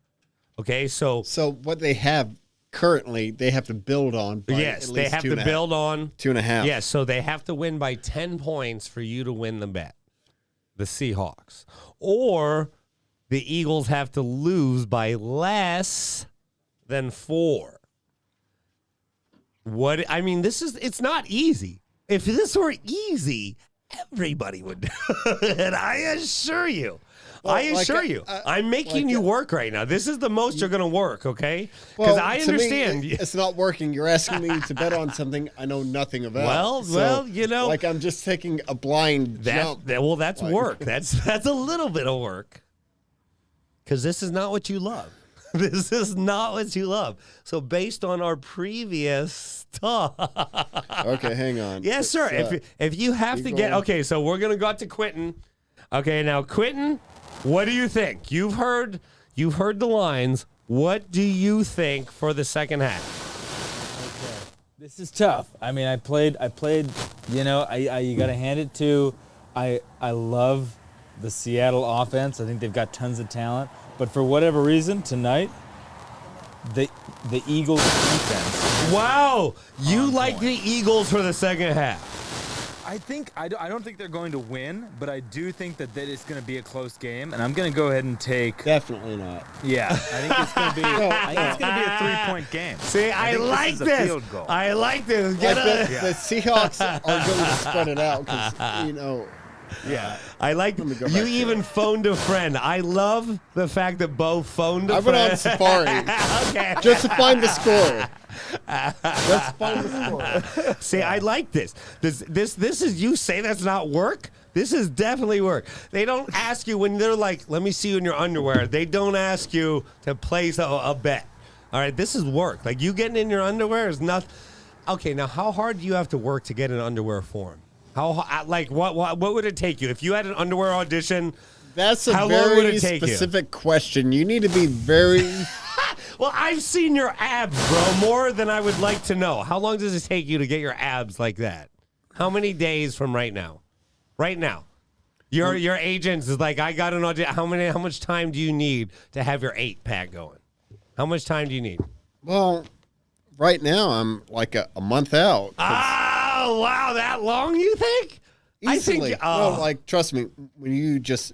Okay, so what they have currently, they have to build on. By yes, at least they have to build on 2.5. Yes, so they have to win by 10 points for you to win the bet. The Seahawks, or the Eagles have to lose by less than 4. It's not easy. If this were easy, everybody would do it. I assure you. I'm making you work right now. This is the most you're going to work, okay? Because I understand. It's not working. You're asking me to bet on something I know nothing about. Like I'm just taking a blind jump. That's work. That's a little bit of work. Because this is not what you love. This is not what you love. So based on our previous talk. Okay, hang on. Yes, sir. If you have to get. Okay, so we're going to go out to Quinton. Okay, now, Quinton, what do you think? You've heard the lines. What do you think for the second half? Okay. This is tough. I mean, I played, you got to hand it to, I love the Seattle offense. I think they've got tons of talent. But for whatever reason, tonight, the Eagles defense. Wow. You like the Eagles for the second half. I don't think they're going to win, but I do think that it's going to be a close game, and I'm going to go ahead and take. Definitely not. Yeah, I think it's going to be. I think it's going to be a 3-point game. See, I like this. Field goal. I like this. The Seahawks are going to spread it out because Yeah, I like you even phoned a friend. I love the fact that Bo phoned a friend. I went on Safari okay. just to find the score. See, I like this. This is you say that's not work. This is definitely work. They don't ask you when they're like, "Let me see you in your underwear." They don't ask you to place a bet. All right, this is work. Like you getting in your underwear is not. Okay, now how hard do you have to work to get an underwear form? What would it take you if you had an underwear audition? That's a very specific question. You need to be very. Well, I've seen your abs, bro, more than I would like to know. How long does it take you to get your abs like that? How many days from right now? Right now. Your agent is like, I got an audition. How much time do you need to have your 8-pack going? How much time do you need? Well, right now I'm like a month out. Oh, wow, that long, you think? Easily. I think, no, trust me, when you just,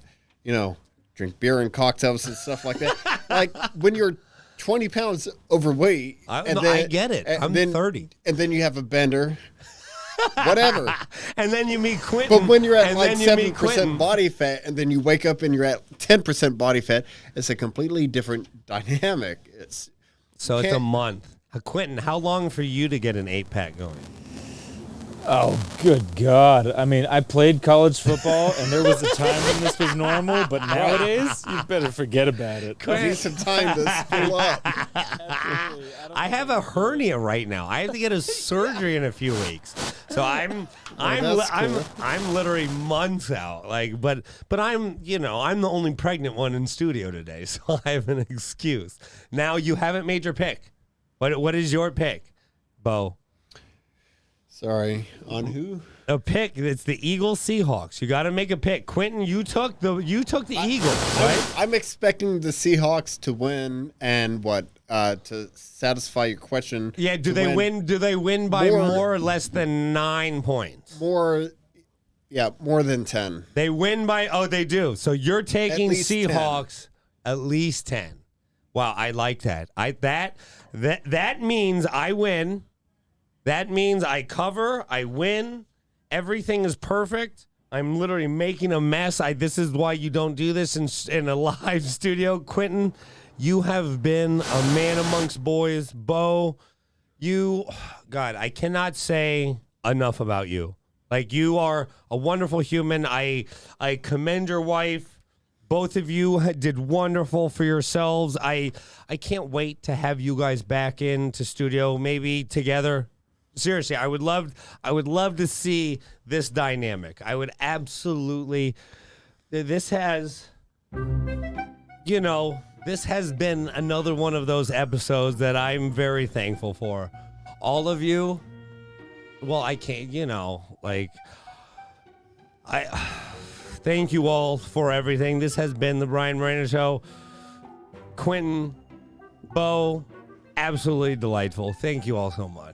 drink beer and cocktails and stuff like that, like when you're 20 pounds overweight. I get it. I'm 30. And then you have a bender. whatever. And then you meet Quinton. But when you're at and like then you meet 7% Quinton. body fat, and then you wake up and you're at 10% body fat, it's a completely different dynamic. So it's a month. Quinton, how long for you to get an 8-pack going? Oh, good God. I mean, I played college football, and there was a time when this was normal, but nowadays, you better forget about it. I need some time to spool up. I have a hernia right now. I have to get a surgery in a few weeks. So I'm literally months out. Like, but I'm the only pregnant one in studio today, so I have an excuse. Now you haven't made your pick. What is your pick, Bo? Sorry, on who? A pick. It's the Eagles Seahawks. You got to make a pick. Quinton, you took the Eagles, right? I'm expecting the Seahawks to win, and to satisfy your question. Yeah. Do they win? Do they win by more or less than 9 points? More than 10. They win by. Oh, they do. So you're taking least Seahawks 10. At least 10. Wow, I like that. That means I win. That means I cover, I win, everything is perfect. I'm literally making a mess. This is why you don't do this in a live studio. Quinton, you have been a man amongst boys. Bo, God, I cannot say enough about you. Like, you are a wonderful human. I commend your wife. Both of you did wonderful for yourselves. I can't wait to have you guys back into studio, maybe together. Seriously, I would love to see this dynamic. I would absolutely. This has been another one of those episodes that I'm very thankful for. All of you. Well, I can't. Thank you all for everything. This has been the Brian Moreno Show. Quinton, Bo, absolutely delightful. Thank you all so much.